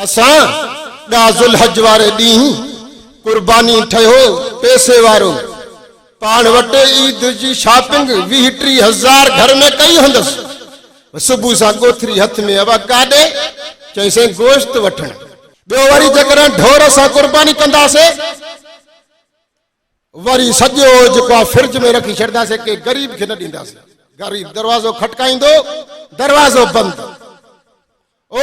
असां ॾाज़ुल हज वारे ॾींहुं कुर्बानी ठहियो पैसे वारो पाण वटि ईद जी शॉपिंग 20-30 हज़ार घर में कई हूंदसि। सुबुह सां गोथरी हथ में अवा काॾे चईं गोश्त वठण। ॿियो वरी जेकॾहिं ढोर सां कुर्बानी कंदासीं वरी सॼो जेको आहे फ्रिज में रखी छॾंदासीं के ग़रीब खे न ॾींदासीं। ग़रीब दरवाज़ो खटकाईंदो दरवाज़ो बंदि। ओ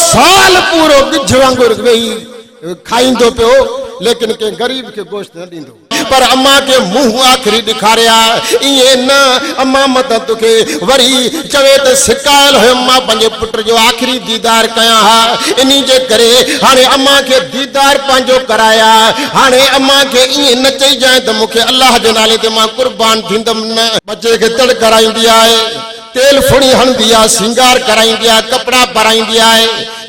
साल पूरो गिझ वांगुरु वेही खाईंदो पियो लेकिन के ग़रीब खे गोश्त न ॾींदो। पर अम्मा के मुंह आखिरी ॾेखारिया इएं न। अम्मा मत तोखे वरी चवे त सिकायल हुयो मां पंहिंजे पुट जो आखिरी दीदार कयां हा। इन्ही जे करे हाणे अम्मा के दीदार पंहिंजो कराया। हाणे अम्मा के इएं न चइजांइ त मूंखे अल्लाह जे नाले ते मां कुर्बान थींदमि न। बच्चे खे तड़ कराईंदी आहे, तेल फुणी हणंदी आहे, सिंगार कराईंदी आहे, कपिड़ा पाराईंदी आहे।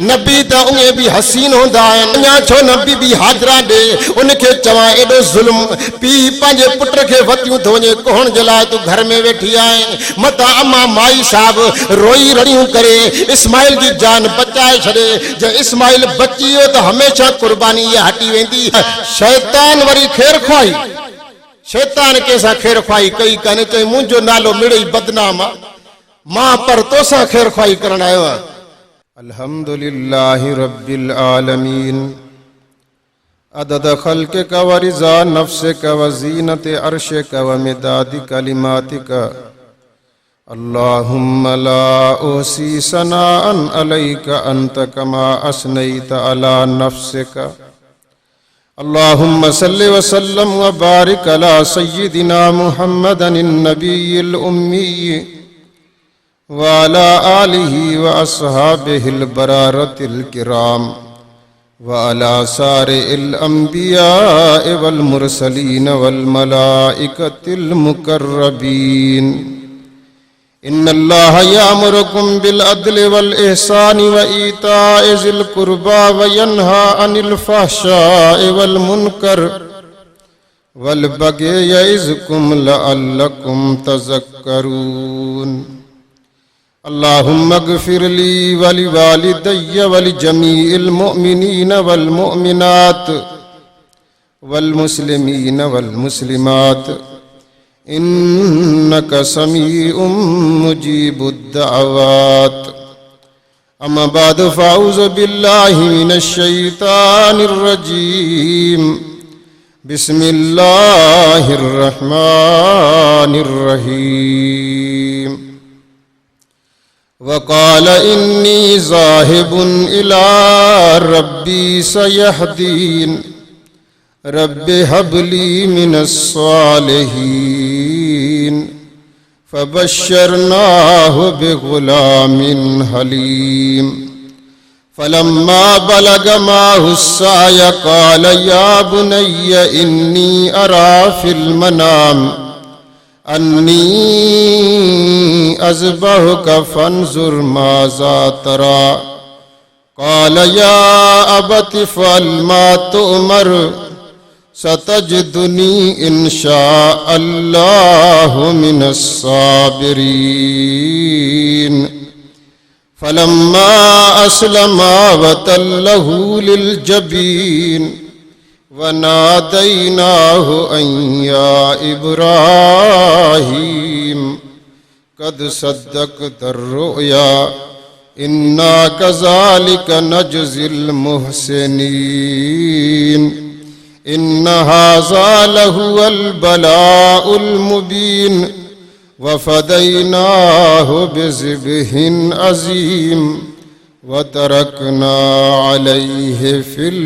नबी त उहे बि हसीन हूंदा आहिनि। अञा छो न बीबी हाजरा ॾे उनखे चवां एॾो ज़ुल्म पीउ पंहिंजे पुट खे वतियूं थो वञे कोहण जे लाइ तूं घर में वेठी आहे। मतां अम्मा माई साहब रोई रड़ियूं करे इस्माइल जी जान बचाए छॾे। जे इस्माइल बची वियो त हमेशह कुर्बानी इहा हटी वेंदी। शैतान वरी ख़ैर ख़्वाही शैतान कंहिंसां ख़ैर ख़्वाही कई कान्हे। चई मुंहिंजो नालो मिड़ई बदनाम आहे मां पर तोसां ख़ैर ख़्वाही करण आयो आहियां। अल्हम्दुलिल्लाहि रब्बिल आलमीन अदद खल्क़िक व रिज़ा नफ्सिक व ज़ीनत अर्शिक व मिदाद कलिमातिक अल्लाहुम्मा ला उहसी सनाअन अलैक अंत कमा असनैत अला नफ्सिक। अल्लाहुम्मा सल्लि व सल्लम व बारिक अला सय्यिदिना मुहम्मदन नबिय्यिल उम्मी वाला आलिही व अस्हाबिहिल बरारतिल किराम वाला सारिल अंबिया वल मुरसलीन वल मलाइकतिल मुकर्रबीन। इन्नल्लाह यामुरुकुम बिल अदलि वल इहसानि व ईताइ ज़िल कुर्बा व यन्हा अनिल फहशाइ वल मुनकर वल बग़ि यइज़कुम लअल्लकुम तज़क्करून। अल्लाहुम्मा अग़फ़िर ली व लिवालिदैय व लिजमीइल मुअमिनीन वल मुअमिनात वल मुस्लिमीन वल मुस्लिमात इन्नका समीउम मुजीबुद दअवात। अम्मा बाद फ़अऊज़ु बिल्लाहि मिनश शैतानिर रजीम। बिस्मिल्लाहिर रहमानिर रहीम। वक़ाल इन्नी ज़ाहिबुन इला रब्बी सयहदीन रब्बि हबली मिनस सालिहीन। फबश्शरनाहु बिग़ुलामिन हलीम। फलम्मा बलग माहु साय क़ाल या बुनय्य इन्नी अरा फ़िल मनाम अन्नी अज़बहुका फ़न्ज़ुर माज़ा तरा। क़ाल या अबति फ़अल मा तुअमर सतजिदुनी इंशाअल्लाहु मिनस साबिरीन। फलम्मा अस्लमा वतल्लहु लिल जबीन वनादैनाहु अन या इब्राहीम कद सद्दक़्तर रुया इन्ना कज़ालिक नजज़िल मुहसिनीन। इन्न हाज़ा लहुवल बलाउल मुबीन वफ़दैनाहु बिज़िब्हिन अज़ीम वतरकना अलैहि फ़िल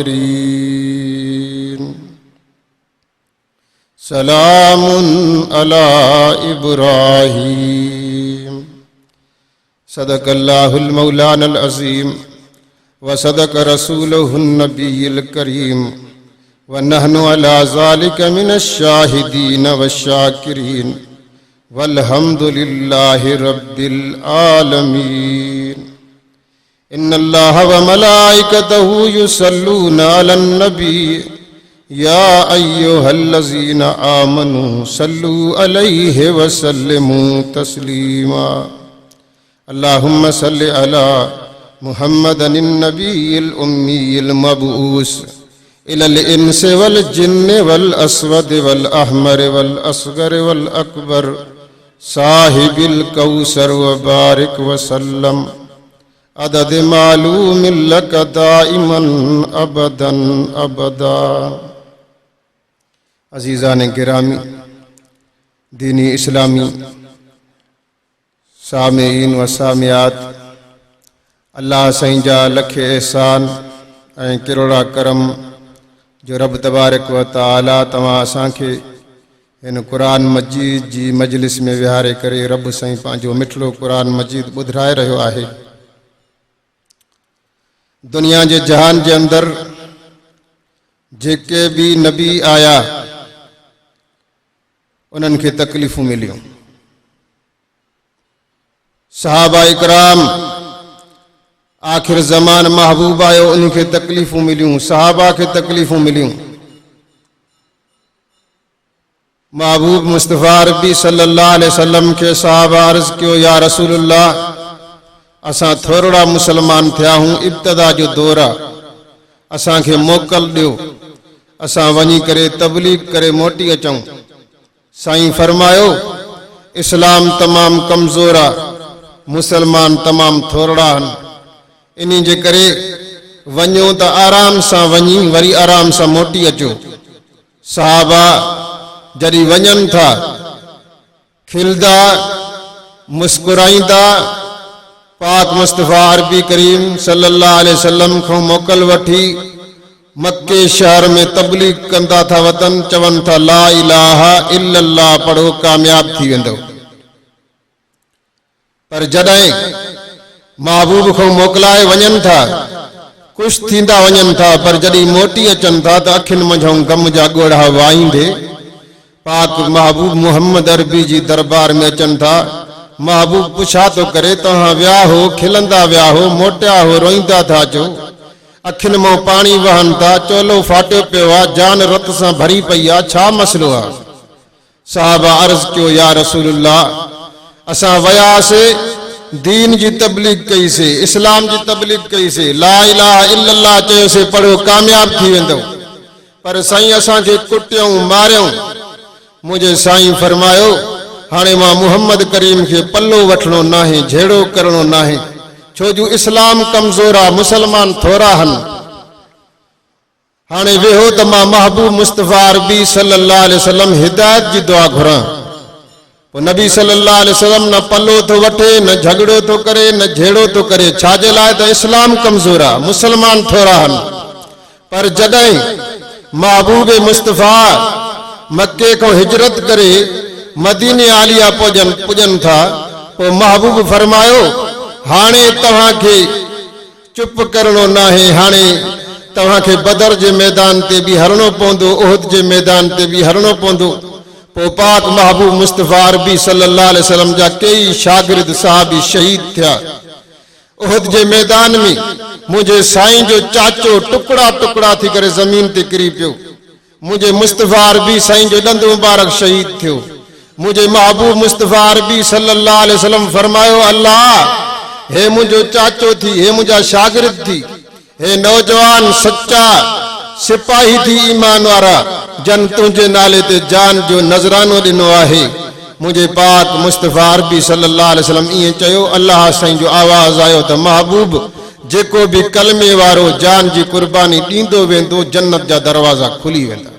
आखिरीन। सलामुन अला इब्राहीम। सदक़ल्लाहुल मौलानल अज़ीम व सदक़ रसूलुहुन नबिय्युल करीम व नहनु अला ज़ालिका मिनश शाहिदीन वश्शाकिरीन वल्हम्दुलिल्लाहि रब्बिल आलमीन। इन्नल्लाह व मलाइकतहु युसल्लूना अलन नबी या अय्युहल्लज़ीना आमनू सल्लू अलैहि व सल्लिमू तस्लीमा। अल्लाहुम्मा सल्लि अला मुहम्मदनिन नबील उम्मील मबऊस इलल इंस वल जिन्न वल अस्वद वल अहमर वल असगर वल अकबर साहिबिल कौसर व बारिक वसल्लम अदद मालूम लक दाइमन अबदन अबदा। अजीज़ान गिरामी, दीनी इस्लामी सामीन व सामियात, अल्लाह साईं जा लखे एहसान ऐं किरोड़ा करम जो रब तबारक व तआला तव्हां असांखे हिन क़ुरान मजीद जी मजलिस में विहारे करे रब साईं पंहिंजो मिठड़ो क़ुरान मजीद ॿुधाए रहियो आहे। दुनिया जे जहान जे अंदरि जेके भी नबी आया उन्हनि खे तकलीफ़ूं मिलियूं। सहाबा इकराम, आखिर ज़मान महबूब आयो, उनखे तकलीफ़ूं मिलियूं, सहाबा खे तकलीफ़ूं मिलियूं। महबूब मुस्तफ़ा अरबी सल्लल्लाहु अलैहि वसल्लम के सहाबा अर्ज़ कयो, या रसूलल्लाह, असां थोरा मुसलमान थिया हूं, इब्तिदा जो दौर आहे, असांखे मोकल ॾियो, असां वञी करे तबलीग करे मोटी अचूं। साईं फरमायो, इस्लाम तमाम कमज़ोर आहे, मुसलमान तमाम थोरा आहिनि, इन्ही जे करे वञो त आराम सां वञी वरी आराम सां मोटी अचो। सहाबा जॾहिं वञनि था खिलदा मुस्कुराईंदा पाक मुस्तफ़ा अरबी करीम सल्लल्लाहु अलैहि वसल्लम खां मोकल वठी मक्के शहर में तबलीग कंदा था वतन, चवनि था ला इलाहा इल्लल्लाह पढ़ो, कामयाब थी वेंदो। पर जॾहिं महबूब को मोकलाए वञनि था, कुछ थींदा वञनि था, पर जॾहिं मोटी अचनि था त अखियुनि मंझां गम जा ॻोढ़ा वाईंदे पाक महबूब मोहम्मद अरबी जी दरबार में अचनि था। महबूब पुछा तो करे, तव्हां विया हो, खिलंदा विया हो, मोटिया हो, रोईंदा था अचो, अखियुनि मां पाणी वहनि था, चोलो फाटियो पियो आहे, जान रत सां भरी पई आहे, छा मसलो आहे? सहाबा अर्ज़ कयो, या रसूलल्लाह, असां वयासीं, दीन जी तबलीग कईसीं, इस्लाम जी तबलीग कईसीं, ला इलाहा इल्लल्लाह चयोसीं, पढ़ो कामयाब थी वेंदो, पर साईं असांखे कुटियूं मारियूं। मुंहिंजे साईं फरमायो, हाणे मां मुहम्मद करीम खे पल्लो वठणो नाहे, झेड़ो करणो नाहे, छो जो इस्लाम कमज़ोर आहे, मुसलमान थोरा आहिनि। हाणे वेहो त मां महबूब मुस्तफ़ा अरबी सल्लल्लाहु अलैहि वसल्लम हिदायत जी दुआ घुरां। पोइ नबी सल्लल्लाहु अलैहि वसल्लम न पल्लो थो वठे, न झगड़ो थो करे, न झेड़ो थो करे, छाजे लाइ? त इस्लाम कमज़ोर आहे, मुसलमान थोरा आहिनि। पर जॾहिं महबूब मुस्तफ़ा मक्के को हिजरत करे मदीने आलिया पुजन था, पोइ महबूब फरमायो, हाणे तव्हांखे चुप करणो नाहे, हाणे तव्हांखे बदर जे मैदान ते बि हरणो पवंदो, उहद जे मैदान ते बि हरणो पवंदो। पोइ पाक महबूब मुस्तफ़ा अरबी सल्लल्लाहु अलैहि वसल्लम जा कई शागिर्द साहबी शहीद थिया। उहद जे मैदान में मुंहिंजे साईं जो चाचो टुकड़ा टुकड़ा थी करे ज़मीन ते किरी पियो। मुझे मुस्तफ़ा अरबी साईं जो ॾंद मुबारक शहीद थियो। मुझे महबूब मुस्तफ़ा अरबी सल्लल्लाहु अलैहि वसल्लम फरमायो, अल्लाह, हे मुझो चाचो थी, हे मुझा शागिर्द थी, हे नौजवान सच्चा सिपाही थी, ईमान वारा, जन तुंहिंजे नाले ते जान जो नज़रानो ॾिनो आहे। मुझे पाक मुस्तफ़ा अरबी सल्लल्लाहु अलैहि वसल्लम ईअं चयो। अल्लाह साईं जो आवाज़ आयो त महबूब, जेको भी कलमे वारो जान जी कुर्बानी ॾींदो वेंदो, जन्नत जा दरवाजा खुली वेंदा।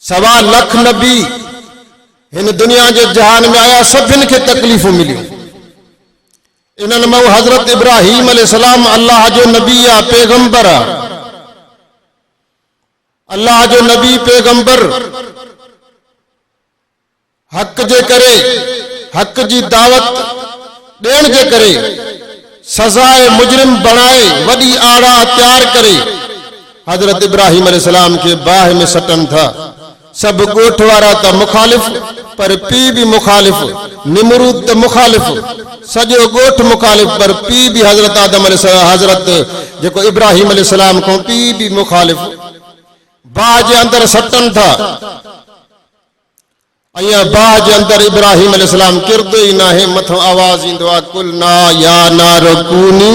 1.25 लाख नबी हिन दुनिया जे जहान में आया, सभिनि खे तकलीफ़ूं मिलियूं। इन्हनि मां हज़रत इब्राहीम अलैहिस्सलाम अल्लाह जो नबी आहे, पैगंबर आहे, अल्लाह जो नबी पैगंबर हक़ जे करे, हक़ जी दावत ॾियण जे करे सजाए मुजरिम बनाए वॾी आड़ा तैयार करे हज़रत इब्राहीम अलैहिस्सलाम के बाह में सटन था। सब गोठ वारा त मुखालिफ, पर पी भी मुखालिफ, निमरूद त मुखालिफ, सजो गोठ मुखालिफ, पर पी भी हज़रत आदम अलैहिस्सलाम, हज़रत जेको इब्राहीम अलैहिस्सलाम को पी भी मुखालिफ, बाह जे अंदर सटन था। अया बाह जे अंदर इब्राहिम अलैहिस्सलाम किरदो ही ना है मथो आवाज इंदो आ कुलना या नार कूनी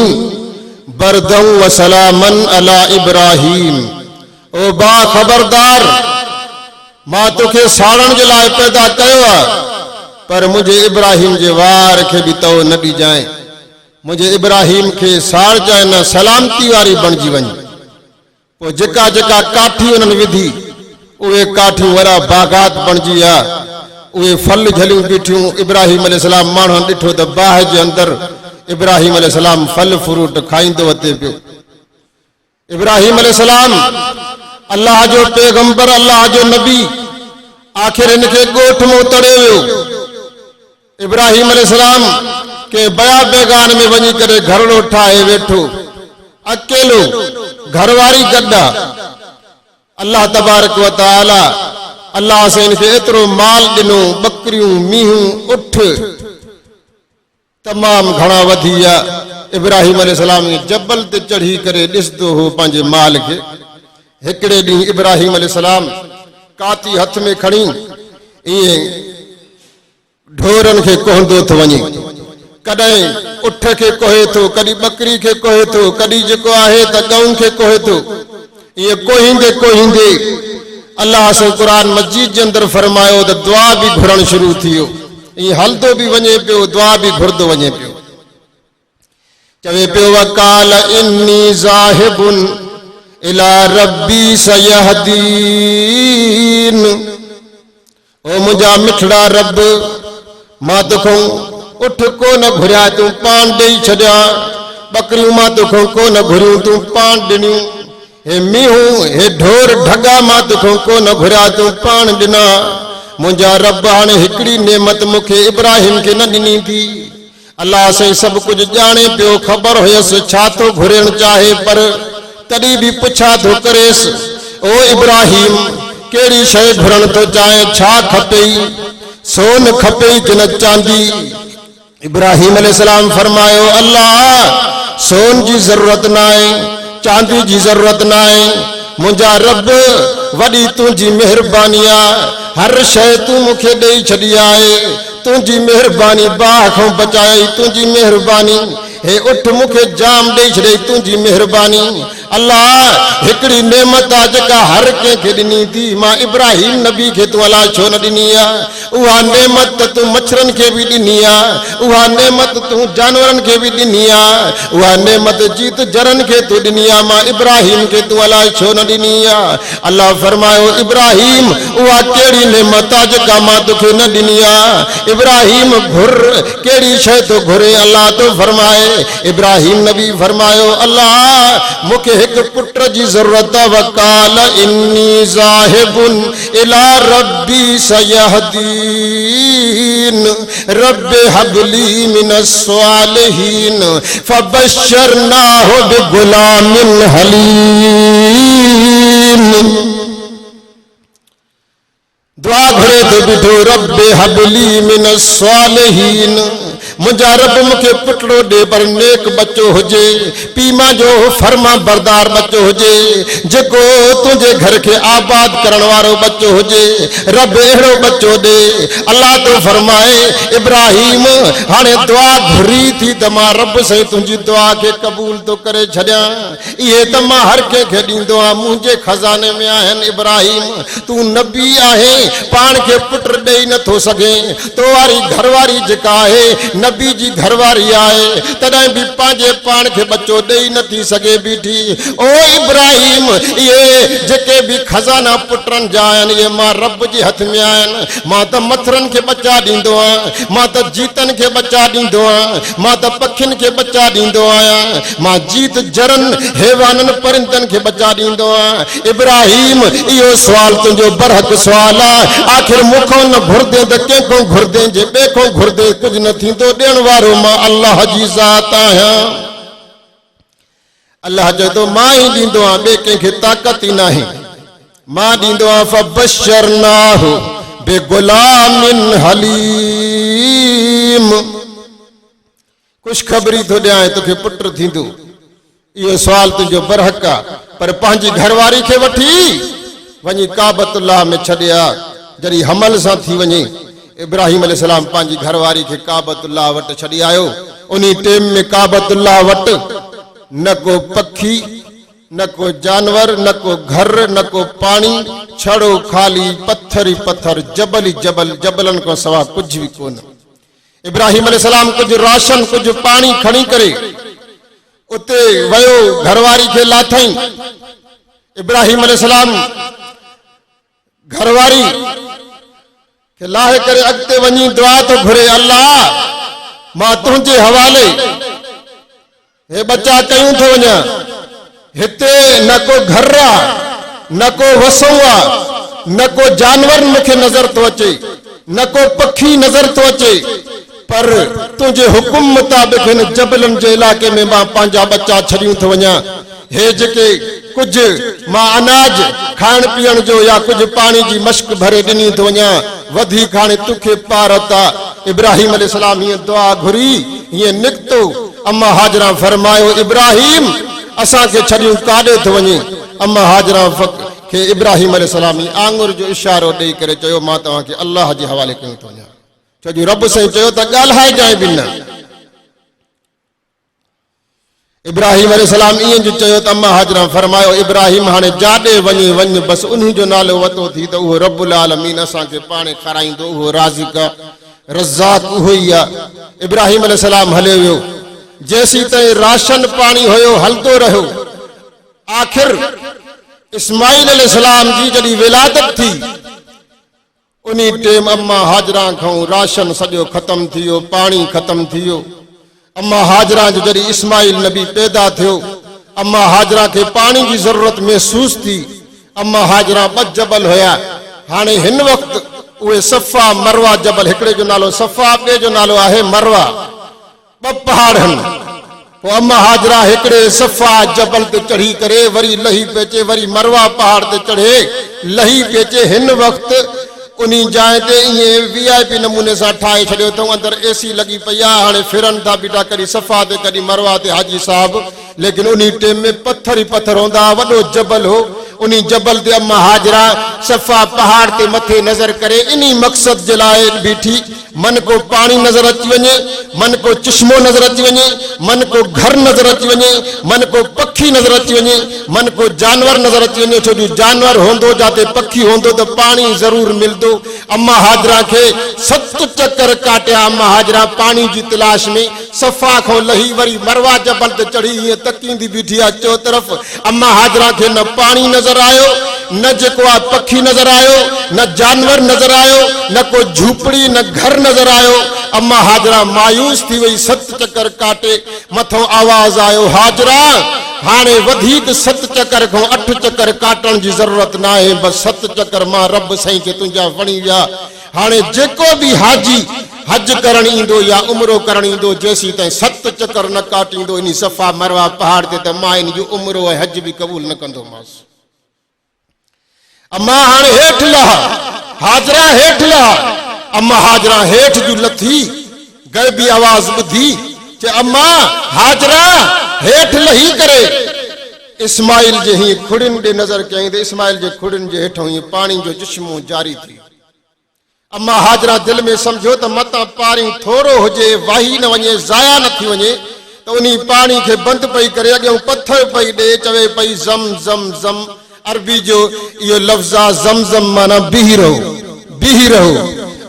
बरदम व सलामन अला इब्राहिम। ओ बा खबरदार, मां तोखे साड़न जे लाइ पैदा कयो आहे, पर मुझे इब्राहिम जे वार खे भी तो न ॾिजांइ, मुझे इब्राहिम खे साड़जांइ न, सलामती वारी बणिजी वञ। पोइ जेका जेका काठी उन्हनि विधी उहे काठियूं वरा बागात बणिजी विया, उहे फल झलियूं बीठियूं। इब्राहिम अलैहिस्सलाम माण्हुनि ॾिठो त बाह जे अंदर इब्राहिम अलैहिस्सलाम फल फ्रूट खाईंदो अचे पियो। इब्राहिम अलैहिस्सलाम अल्लाह जो पैगंबर, अल्लाह जो नबी, आखिर इनके ॻोठ में उतरे वियो। इब्राहिम अलैहिस्सलाम के बया बेगान में वञी करे घरड़ो ठाहे वेठो, अकेलो, घरवारी गड्डा। अल्लाह तबारक व तआला अल्लाह से इनके एतिरो माल ॾिनो, बकरियूं, मीहूं, उठ तमाम घणा वधी विया। इब्राहिम अलैहिस्सलाम जबल ते चढ़ी करे ॾिसंदो हो पंहिंजे माल खे। हिकिड़े ॾींहुं इब्राहिम अलैहिस्सलाम काती हथ में खणी ईअं ढोरनि खे कोहंदो थो वञे, कॾहिं उठ खे कोहे थो, कॾहिं बकरी खे कोहे थो, कॾहिं जेको आहे त गऊं खे कोहे थो। ये कोहींदे कोहींदे अल्लाह से कुरान मजीद जे अंदर फरमायो त दुआ भी घुरण शुरू थियो। ये हलदो भी वञे पियो, दुआ भी घुरदो वञे पियो। चवे पियो वकाल इन्नी ज़ाहिबुन इला रब्बी सयहदीन। ओ मुंहिंजा मिठड़ा रब, मां तोखां उठ को न घुरिया, तूं पान ॾेई छॾिया। बकरियूं मां तोखां को न घुरियूं, तूं पान ॾिनियूं। हे मीहूं, हे ढोर ढगा मां तोखां को न घुरिया, तूं पान ॾिना। मुंहिंजा रब हाणे हिकिड़ी नेमत मूंखे इब्राहिम खे न ॾिनी थी। अल्लाह से सभु कुझु ॼाणे पियो, ख़बर हुयसि छा थो घुरण चाहे, पर तॾहिं बि पुछा थो करेसि, ओ इब्राहिम कहिड़ी शइ घुरण थो चाहे, छा खपेई, सोन खपेई कि न चांदी? इब्राहिम अलैहिस्सलाम फरमायो अल्लाह सोन जी ज़रूरत न आहे, चांदी जी ज़रूरत न आहे। मुंहिंजा रब वॾी तुंहिंजी महिरबानी आहे, हर शइ तूं मूंखे ॾेई छॾी आहे। तुंहिंजी महिरबानी, बाह खां बचाई तुंहिंजी महिरबानी। हे उठ मूंखे जाम ॾेई छॾे तुंहिंजी महिरबानी। अल्लाह हिकिड़ी नेमत आहे जेका हर कंहिंखे ॾिनी थी, मां इब्राहिम नबी खे तूं अलाह छो न ॾिनी आहे? उहा नेमत त तूं मच्छरनि खे बि ॾिनी आहे, उहा नेमत तूं जानवरनि खे बि ॾिनी आहे, उहा नेमत जीत जरनि खे तूं ॾिनी आहे, मां इब्राहिम खे तूं अलाह छो न ॾिनी आहे? अल्लाह फरमायो इब्राहिम उहा कहिड़ी नेमत आहे जेका मां तोखे न ॾिनी आहे? इब्राहिम घुर, कहिड़ी शइ थो घुरे? अल्लाह तो फरमाए, इब्राहिम नबी फरमायो अल्लाह मूंखे हिकु पुट जी ज़रूरत आहे। वकाल इन्नी ज़ाहिबुन इला रब्बी सयहदीन रब्बे हबली मिनस सालिहीन फबश्शरनाहु बिगुलामिन हलीम। दुआ घुरे तो बिठो रब्बे हबली मिनस सालिहीन, मुंहिंजा रब मूंखे पुटड़ो ॾे पर नेक बच्चो हुजे, पीमा जो फर्मा बरदार बच्चो हुजे, जेको तुंहिंजे घर खे आबाद करण वारो बच्चो हुजे। रब अहिड़ो बच्चो ॾे। अल्लाह तो फरमाए इब्राहिम हाणे दुआ घुरी थी त मां रब साईं तुंहिंजी दुआ खे क़बूल तो करे छॾियां। इहे त मां हर कंहिंखे ॾींदो आहियां, मुंहिंजे खज़ाने में आहिनि। इब्राहिम तूं नबी आहे, पाण खे पुट ॾेई नथो सघे, तो वारी घरवारी जेका आहे नबी जी घरवारी आहे, तॾहिं बि पंहिंजे पाण खे बच्चो ॾेई नथी सघे बीठी। ओ इब्राहिम इहे जेके बि खज़ाना पुटनि जा आहिनि, इहे मां रब जे हथ में आहिनि। मां त मथरनि खे बच्चा ॾींदो आहियां, मां त जीतनि खे बच्चा ॾींदो आहियां, मां त पखियुनि खे बच्चा ॾींदो आहियां, मां जीत जरनि हैवाननि परिंदनि खे बच्चा ॾींदो आहियां। इब्राहिम इहो सुवाल तुंहिंजो बरहक सुवाल आहे। आख़िर मूंखां न घुरदे त कंहिंखां घुरदे, जे ॿिए खां घुरदे कुझु न थींदो। ॾियण वारो मां अल्लाह जी ज़ात आहियां। अल्लाह चए थो मां ई ॾींदो आहियां, ॿिए कंहिंखे ताक़त ई नाहे, मां ॾींदो आहियां। फबश्शरनाहु बिगुलामिन हलीम, ख़ुशख़बरी थो ॾियां तोखे पुट थींदो। इहो सुवाल तुंहिंजो बरहक आहे, पर पंहिंजी घरवारी खे वठी वञी काबतुल्लाह में छॾिया। जॾहिं हमल सां थी वञे इब्राहिम अलैहिस्सलाम पंहिंजी घरवारी खे काबतुल्लाह वटि छॾी आयो। उन टाइम में काबतुल्लाह वटि न को पखी, न को जानवर, न को घर, न को पानी, छड़ो खाली पत्थर ही पत्थर, जबल ही जबल, जबलन को सवा कुछ भी कोन। इब्राहिम अलैहिस्सलाम कुछ राशन, कुछ पानी खणी करे उते वयो, घरवारी खे लाथई। इब्राहिम अलैहिस्सलाम घरवारी के लाहे करे अॻिते वञी दुआ तो घुरे, अल्लाह मां तुंहिंजे हवाले हे बच्चा कयूं थो वञा। हिते न को घर आहे, न को वसो आहे, न को जानवर मूंखे नज़र थो अचे, न को पखी नज़र थो अचे, पर तुंहिंजे हुकुम मुताबिक़ हिन जबलनि जे इलाइक़े में मां पंहिंजा बच्चा छॾियूं थो वञा। हे जेके कुझु मां अनाज खाइण पीअण जो या कुझु पाणी जी मश्क भरे ॾिनी थो वञा, वधीक हाणे तोखे पारत आहे। इब्राहिम अलैहिस्सलाम हीअं दुआ घुरी, हीअं निकितो। अम्मा हाजरा फरमायो, इब्राहिम असांखे छॾियूं काॾे थो वञे? अम्मा हाजरा खे इब्राहिम अलैहिस्सलाम आंगुर जो इशारो ॾेई करे चयो, मां तव्हांखे अल्लाह जे हवाले कयूं थो वञा। छो जो रब साईं चयो त ॻाल्हाए जाए बि न। इब्राहिम अलैहिस्सलाम ईअं जो चयो त अम्मा हाजरा फरमायो, इब्राहिम हाणे जाॾे वञे वञ, बसि उन्ही जो नालो वतो थी त उहो रब्बुल आलमीन असांखे पाणे खाराईंदो, उहो राज़िक रज़ाक उहो ई आहे। इब्राहिम अलैहिस्सलाम हले वियो, जेसीं ताईं राशन पाणी हुयो हलंदो रहियो। आख़िर इस्माइल अलैहिस्सलाम जी जॾहिं विलादत थी, उन टाइम अम्मा हाजरा खां राशन सॼो ख़त्म थी वियो, पाणी ख़त्म थी वियो। अम्मा हाजरा जो जॾहिं इस्माइल नबी पैदा थियो, अम्मा हाजरा खे पाणी जी ज़रूरत महसूस थी। अम्मा हाजरा 2 जबल हुया। हाणे हिन वक़्तु उहे सफ़ा मरवा जबल, हिकिड़े जो नालो सफ़ा, ॿिए जो नालो आहे मरवा, 2 पहाड़ आहिनि। पोइ अम्मा हाजरा हिकिड़े सफ़ा जबल ते चढ़ी करे वरी लही पिए अचे, वरी मरवा पहाड़ ते चढ़े लही पिए अचे। हिन वक़्तु उन जाइ ते ईअं VIP नमूने सां ठाहे छॾियो अथऊं, अंदरि AC लॻी पई आहे। हाणे फिरनि था बीठा, कॾहिं सफ़ा ते कॾहिं मरवा ते हाजी साहब, लेकिन उन टाइम में पत्थर ही पत्थर हूंदा, वॾो जबल हो। उन जबल ते अम्मा हाजरा सफ़ा पहाड़ ते मथे नज़र करे इन मक़सद जे लाइ बीठी, मन को पानी नज़र अची वञे, मन को चश्मो नज़र अची वञे, मन को घर नज़र अची वञे, मन को पखी नज़र अची वञे, मन को जानवर नज़र अची वञे। छो जो जानवर होंदो जाते पखी होंदो तो पानी ज़रूर मिलंदो। अम्मा हाजरा खे 7 चक्कर काटिया। अम्मा हाजरा पानी जी तलाश में सफ़ा खां लही वरी मरवा जबल ते चढ़ी हीअं तकींदी बीठी आहे चो तरफ़। अम्मा हाजरा खे न पानी नज़र आयो, न जेको आहे पखी नज़र आयो, न जानवर नज़र आयो, न को झूपड़ी, न घर नज़र आयो। अम्मा हाजरा मायूस थी वई। 7 चक्कर काटे मथों आवाज़ आयो, हाजरा हाणे वधीक 7 चक्कर खां 8 चक्कर काटण जी ज़रूरत न आहे, बसि 7 चक्कर मां रब साईं खे तुंहिंजा वणी विया। हाणे जेको बि हाजी हज करण ईंदो या उमरो करण ईंदो, जेसीं ताईं 7 चक्कर न काटींदो इन सफ़ा मरवा पहाड़ ते, त मां इन जो उमरो ऐं हज बि क़बूल न कंदोमांसि। अम्मा हाणे हेठि लहा, हाजरा हेठि लहा। अम्मा हाजरा हेठि जो लथी, गरबी आवाज़ ॿुधी चे अम्मा हाजरा हेठि लही करे इस्माइल जे ही खुड़िन ॾे नज़र कयईं, त इस्माइल जे खुड़िन जे हेठों ही पानी जो चश्मो जारी थी। अम्मा हाजरा दिल में समझो त मतां पाणी थोरो हुजे, वाही न वञे, ज़ाया न थी वञे, त उन पाणी खे बंदि पई करे अॻियां पत्थर पई ॾे, चवे पई ज़म ज़म ज़म। अरबी जो इहो लफ़्ज़ आहे ज़मज़म, माना बीही रहो, बीही रहो।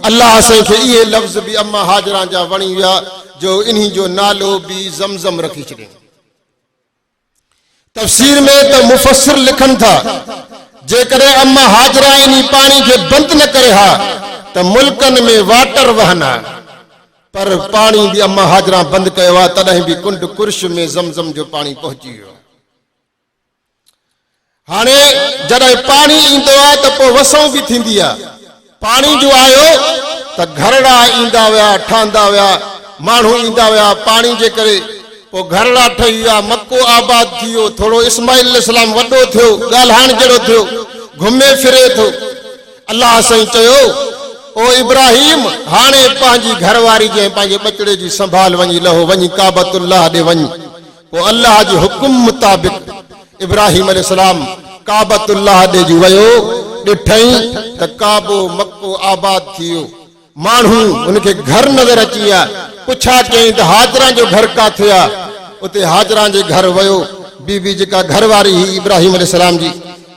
अल्लाह साईं खे इहे लफ़्ज़ बि अम्मा हाजरा जा वणी विया, जो इन्ही जो नालो बि ज़मज़म रखी छॾियो। तफ़सीर में त मुफ़स्सिर लिखनि था, जेकॾहिं अम्मा हाजरा इन पाणी खे बंदि न करे हा त मुल्कनि में वाटर वहना, पर पाणी बि अम्मा हाजरा बंदि कयो आहे, तॾहिं बि कुंड कुर्श में ज़मज़म जो पाणी पहुची वियो। हाणे जॾहिं पाणी ईंदो आहे त पोइ वसों बि थींदी आहे। पाणी जो आयो त घरड़ा ईंदा विया, ठहंदा विया, माण्हू ईंदा विया पाणी जे करे, पोइ घरड़ा ठही विया, मक्को आबाद थी वियो। थोरो इस्माइल अलैहिस्सलाम वॾो थियो, ॻाल्हाइण जहिड़ो थियो, घुमे फिरे थो। अल्लाह साईं चयो, ओ इब्राहिम हाणे पंहिंजी घरवारी जे पंहिंजे बचड़े जी संभाल वञी लहो, वञी काबतुल्लाह ॾे वञ। पोइ अल्लाह जे हुकुम मुताबिक़ इब्राहिम अलैहिस्सलाम काबतुल्लाह ॾे जी वियो। ॾिठई त काबो मक्को आबाद थियो, माण्हू उनखे घर नज़र अची विया। पुछा कयईं त हाजरा जो घर काथे आहे? उते हाजरा जे घर वियो। बीबी जेका घरवारी हुई इब्राहिम अलैहिस्सलाम जी,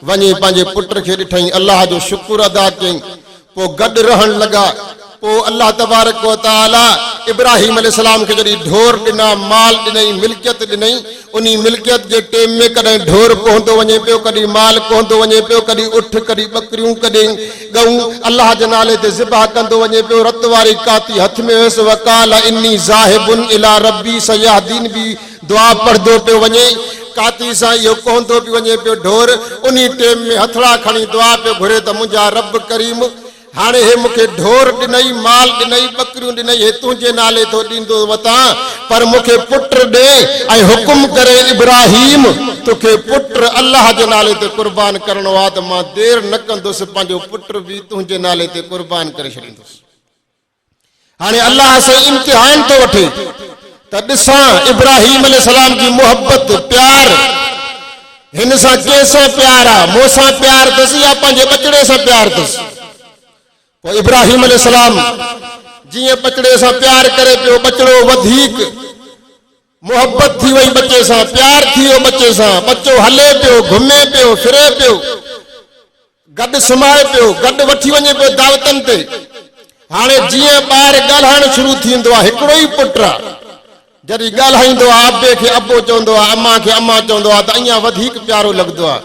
वञी पंहिंजे पुट खे ॾिठई, अल्लाह जो शुक्र अदा कयईं, पोइ गॾु रहण लॻा। पोइ अल्लाह तबारक व तआला इब्राहिम अलैहिस्सलाम खे जॾहिं ढोर ॾिना, माल ॾिनई, मिल्कियत ॾिनई, उन मिल्कियत जे टेम में कॾहिं ढोर पहुतो वञे पियो, कॾहिं माल पहुतो वञे पियो, कॾहिं उठ, कॾहिं ॿकरियूं, कॾहिं गऊं, अल्लाह जे नाले ते ज़िबह कंदो वञे पियो। रत वारी काती हथ में हुयसि, वकाल इन्नी ज़ाहिबुन इला रब्बी सयहदीन बि दुआ पढ़ंदो पियो वञे। काती सां इहो पहुतो पियो वञे पियो ढोर। उन टेम में हथड़ा खणी दुआ पियो घुरे त मुंहिंजा रब करीम, हाणे हे मूंखे ढोर ॾिनई, माल ॾिनई, ॿकरियूं ॾिनई, हे तुंहिंजे नाले तो ॾींदो वतां, पर मूंखे पुट ॾे ऐं हुकुम करे इब्राहिम तोखे पुट अल्लाह जे नाले ते कुर्बान करणो आहे त मां देर न कंदुसि, पंहिंजो पुट बि तुंहिंजे नाले ते कुर्बान करे छॾींदुसि। हाणे अल्लाह सां इम्तिहान थो वठे त ॾिसां इब्राहिम अलैहिस्सलाम जी मोहब्बत, प्यार, हिन सां कंहिंसां प्यार आहे? मूंसां प्यार अथसि या पंहिंजे बचड़े सां प्यार अथसि? पोइ इब्राहिम अलैहिस्सलाम जीअं बचड़े सां प्यार करे पियो, बचड़ो वधीक मोहब्बत थी वई बच्चे सां, प्यार थी वियो बच्चे सां, बच्चो हले पियो, घुमे पियो, फिरे पियो, गॾु सुम्हाए पियो, गॾु वठी वञे पियो दावतनि ते। हाणे जीअं ॿार ॻाल्हाइण शुरू थींदो आहे, हिकिड़ो ई पुट आहे, जॾहिं ॻाल्हाईंदो आहे अबे खे अबो चवंदो आहे, अम्मा खे अम्मा चवंदो आहे, त अञा वधीक प्यारो लॻंदो आहे।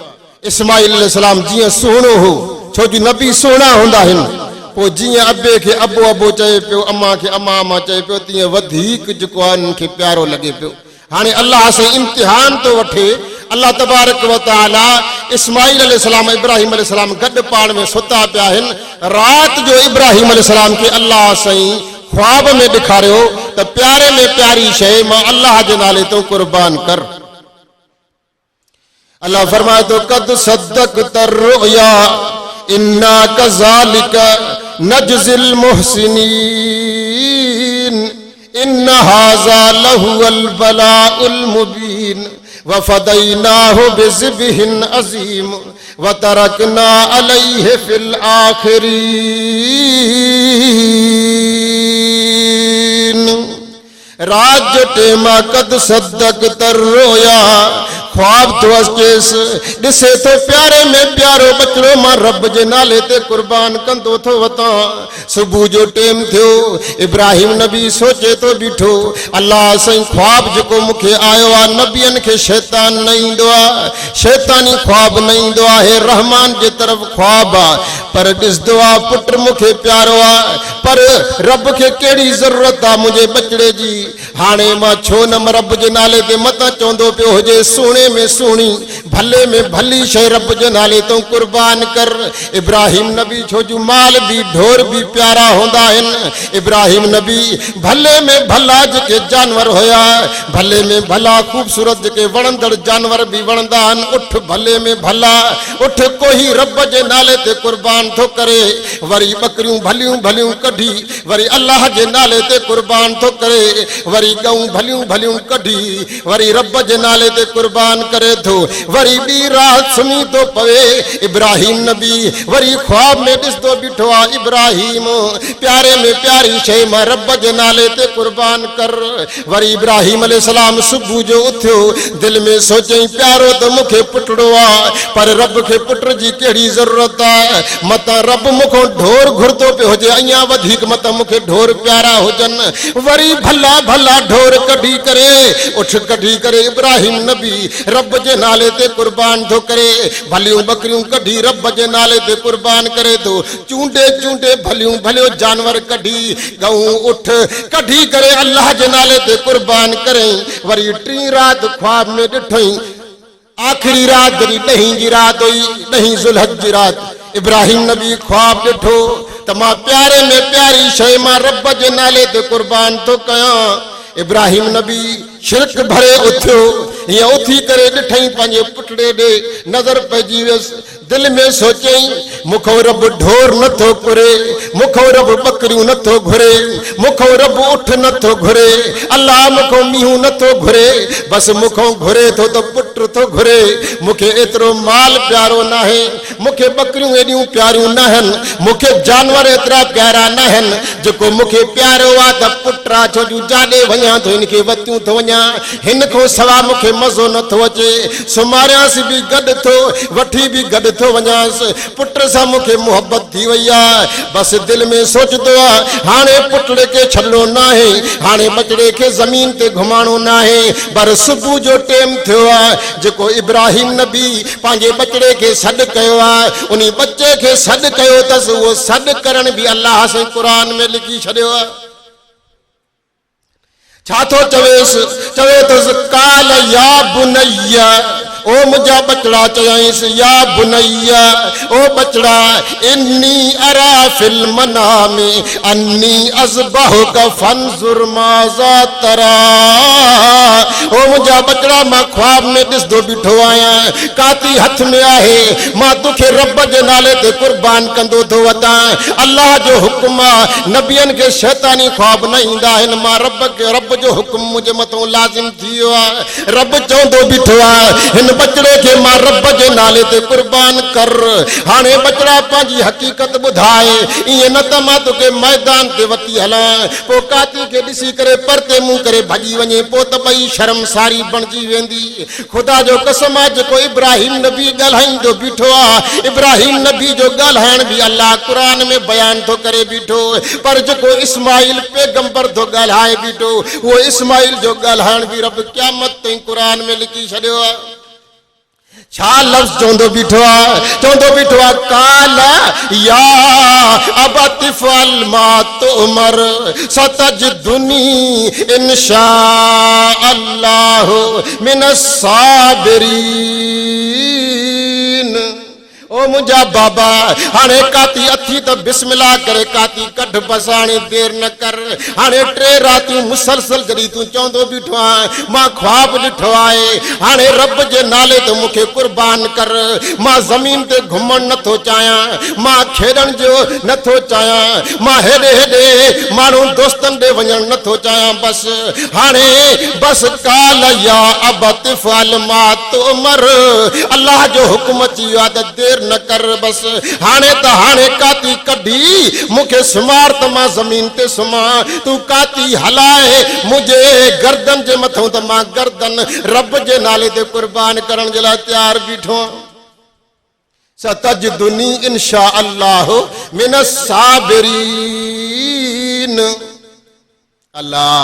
इस्माइल अलैहिस्सलाम जीअं सुहिणो हो, छो जो नबी सुहिणा हूंदा आहिनि, पोइ जीअं अबे खे अबो अबो चए पियो, अम्मा खे अम्मा अम्मा चए पियो, तीअं वधीक जेको आहे उन्हनि खे प्यारो लॻे पियो। हाणे अल्लाह सां इम्तिहान थो वठे। अल्लाह तबारक व तआला इस्माइल अलैहिस्सलाम, इब्राहिम अलैहिस्सलाम गॾु पाण में सुता पिया आहिनि। राति जो इब्राहिम अलैहिस्सलाम खे अल्लाह साईं ख्वाब में ॾेखारियो त प्यारे में प्यारी शइ मां अल्लाह जे नाले तो कुर्बान कर। अल्लाह फरमाए तो कद सद्दक़त रुया इन्ना कज़ालिका नजज़िल मुहसिनीन इन्न हाज़ा लहुवल बलाउल मुबीन व फदैनाहु बिज़िबहिन अज़ीम व तरकना अलैहि फिल आखिरीन। रात जो टेमा कद सद्दक़त रुया, ख्वाब तो अचेस, ॾिसे तो प्यारे में प्यारो बचड़ो मां रब जे नाले ते कुर्बान कंदो थो वतां। सुबुह जो टेम थियो, इब्राहिम नबी सोचे तो बीठो, अल्लाह साईं ख्वाब जेको मूंखे आयो आहे, नबियनि खे शैतान न ईंदो आहे, शैतानी ख्वाब न ईंदो आहे, रहमान जे तरफ़ ख्वाब आहे। पर ॾिसंदो आहे पुट मूंखे प्यारो आहे, पर रब खे कहिड़ी ज़रूरत आहे मुंहिंजे बचड़े जी। हाणे मां छो न रब जे नाले ते मतां चवंदो पियो हुजे, सुहिणे में सुहिणी, भले में भली शइ रब जे नाले तो कुर्बान कर। इब्राहिम नबी छो जो माल भी ढोर भी प्यारा हूंदा आहिनि, इब्राहिम नबी भले में भला जेके जानवर हुया, भले में भला ख़ूबसूरत जेके वणंदड़ जानवर भी वणंदा आहिनि, उठ भले में भला, उठ कोई रब जे नाले ते कुर्बान थो करे, वरी ॿकरियूं भलियूं भलियूं कढी वरी अल्लाह जे नाले ते कुर्बान थो करे, वरी गऊं भलियूं भलियूं कढी वरी रब जे नाले ते कुर्बान करे थो, वरी ॿी रात सुम्ही थो पवे। इब्राहिम नबी वरी ख्वाब में ॾिसंदो बीठो आहे, इब्राहिम प्यारे में प्यारी शइ मां रब जे नाले ते कुर्बान कर। वरी इब्राहिम अलैहिस्सलाम सुबुह जो उथियो, दिल में सोचई प्यारो त मूंखे पुटड़ो आहे, पर रब खे पुट जी कहिड़ी ज़रूरत आहे, मतां रब मूंखां ढोर घुरंदो पियो हुजे, अञा वधीक मतां मूंखे ढोर प्यारा हुजनि। वरी भला भला ढोर कढी करे, उठ कढी करे इब्राहिम नबी रब जे नाले ते कुर्बान थो करे, भलियूं बकरियूं कढी रब जे नाले ते कुर्बान करे थो, चूंडे चूंडे भलियूं भलियो जानवर कढी, गऊं उठ कढी करे अल्लाह जे नाले ते कुर्बान करे। वरी टी रात ख्वाब में ॾिठई, आखिरी रात जॾहिं 10 जी रात हुई, 10 ज़ुल्हज जी रात, इब्राहिम नबी ख्वाब ॾिठो त मां प्यारे में प्यारी शइ मां रब जे नाले ते कुर्बान थो कयां। इब्राहिम नबी शिरक भरे उथियो, हीअं उथी करे ॾिठई पंहिंजे पुटड़े ॾे, नज़र पइजी वियसि, दिल में सोचई मुखो रब ढोर नथो पुरे, मुखो रब बकरियूं नथो घुरे, मुखो रब उठ नथो घुरे, अल्लाह मुखो मीहू नथो घुरे, बस मुखो घुरे थो तो पुट थो घुरे। मुखे एतिरो माल प्यारो नाहे, मुखे बकरियूं एॾियूं प्यारियूं न आहिनि, मुखे जानवर एतिरा प्यारा न आहिनि, जेको मुखे प्यारो आहे त पुट आहे, छो जो जाॾे वञा थो हिनखे वतियूं थो वञा, हिन खां सवाइ मूंखे मज़ो नथो अचे, सुम्हारियांसि बि गॾु थो वठी बि गॾु थो वञासि, पुट सां मूंखे मुहबत थी वई आहे। बसि दिलि में सोचंदो आहे हाणे पुटड़े खे छॾिणो न आहे, हाणे बचड़े खे ज़मीन ते घुमाइणो न आहे। पर सुबुह जो टाइम थियो आहे, जेको इब्राहिम नबी पंहिंजे बचड़े खे सॾु कयो आहे, उन बचे खे सॾु कयो अथसि, उहो सॾु करण बि अलाह सां क़ुर में लिखी छॾियो आहे। छा थो चवेसि, चवे थो काल या बुनैया, ओ मुंहिंजा बचड़ा चयाईंसि या बुनैया, ओ बचड़ा इन्नी अरा फिल मनामी अन्नी अज़बहुक फंजुर माज़ा तरा। ओ मुंहिंजा बचड़ा मां ख्वाब में ॾिसंदो बीठो आहियां, काती हथ में आहे, मां तोखे रब जे नाले ते कुर्बान कंदो थो वतां। अल्लाह जो हुक्म आहे, नबियनि खे शैतानी ख्वाब न ईंदा आहिनि, मां रब जो हुक्म मुंहिंजे मथां लाज़िम थी वियो आहे। रब चवंदो बीठो आहे हिन बचड़े खे मां रब जे नाले ते कुर्बान कर। हाणे बचड़ा पंहिंजी हक़ीक़त ॿुधाए, ईअं न त मां तोखे मैदान ते वठी हलां, पोइ काती खे ॾिसी करे परते मुंहुं करे भॼी वञे, पोइ त ॿई शर्मसारी बणिजी वेंदी। ख़ुदा जो कसम आहे, जेको इब्राहिम नबी ॻाल्हाईंदो बीठो आहे, इब्राहिम नबी जो ॻाल्हाइण बि अल्लाह क़ुर में बयान थो करे बीठो, पर जेको इस्माइल पैगंबर थो ॻाल्हाए बीठो, उहो इस्माइल जो ॻाल्हाइण बि रब क़यामत ताईं क़ुर में लिखी छॾियो आहे। छा लफ़्ज़ चवंदो बीठो आहे, चवंदो बीठो आहे काल या अबतिफल मा तुमर सतजदुनी इंशा अल्लाह मिनस साबिरीन। ओ मुंहिंजा बाबा, हाणे काती अथी त बिस्मिल्लाह करे काती कढ, बसि हाणे देर न कर। हाणे 3 रातियूं मुसलसल जॾहिं तूं चवंदो बीठो आहीं मां ख्वाब ॾिठो आहे, हाणे रब जे नाले ते मूंखे कुर्बान कर। मां ज़मीन ते घुमण नथो चाहियां, मां खेॾण जो नथो चाहियां, मां हेॾे हेॾे माण्हू दोस्तनि ॾे वञणु नथो चाहियां। बसि हाणे बसि काल या अबतिफल मा तुमर, अल्लाह जो हुक्म अची वियो आहे त देर न कर। बस हाणे त हाणे काती कढी मूंखे सुमार त मां ज़मीन ते सुम्हां, तूं काती हलाए मुंहिंजे गर्दन जे मथां त मां गर्दन रब जे नाले ते कुर्बान करण जे लाइ तयार बीठो। सतजदुनी इंशा अल्लाह मिनस साबिरीन। अल्लाह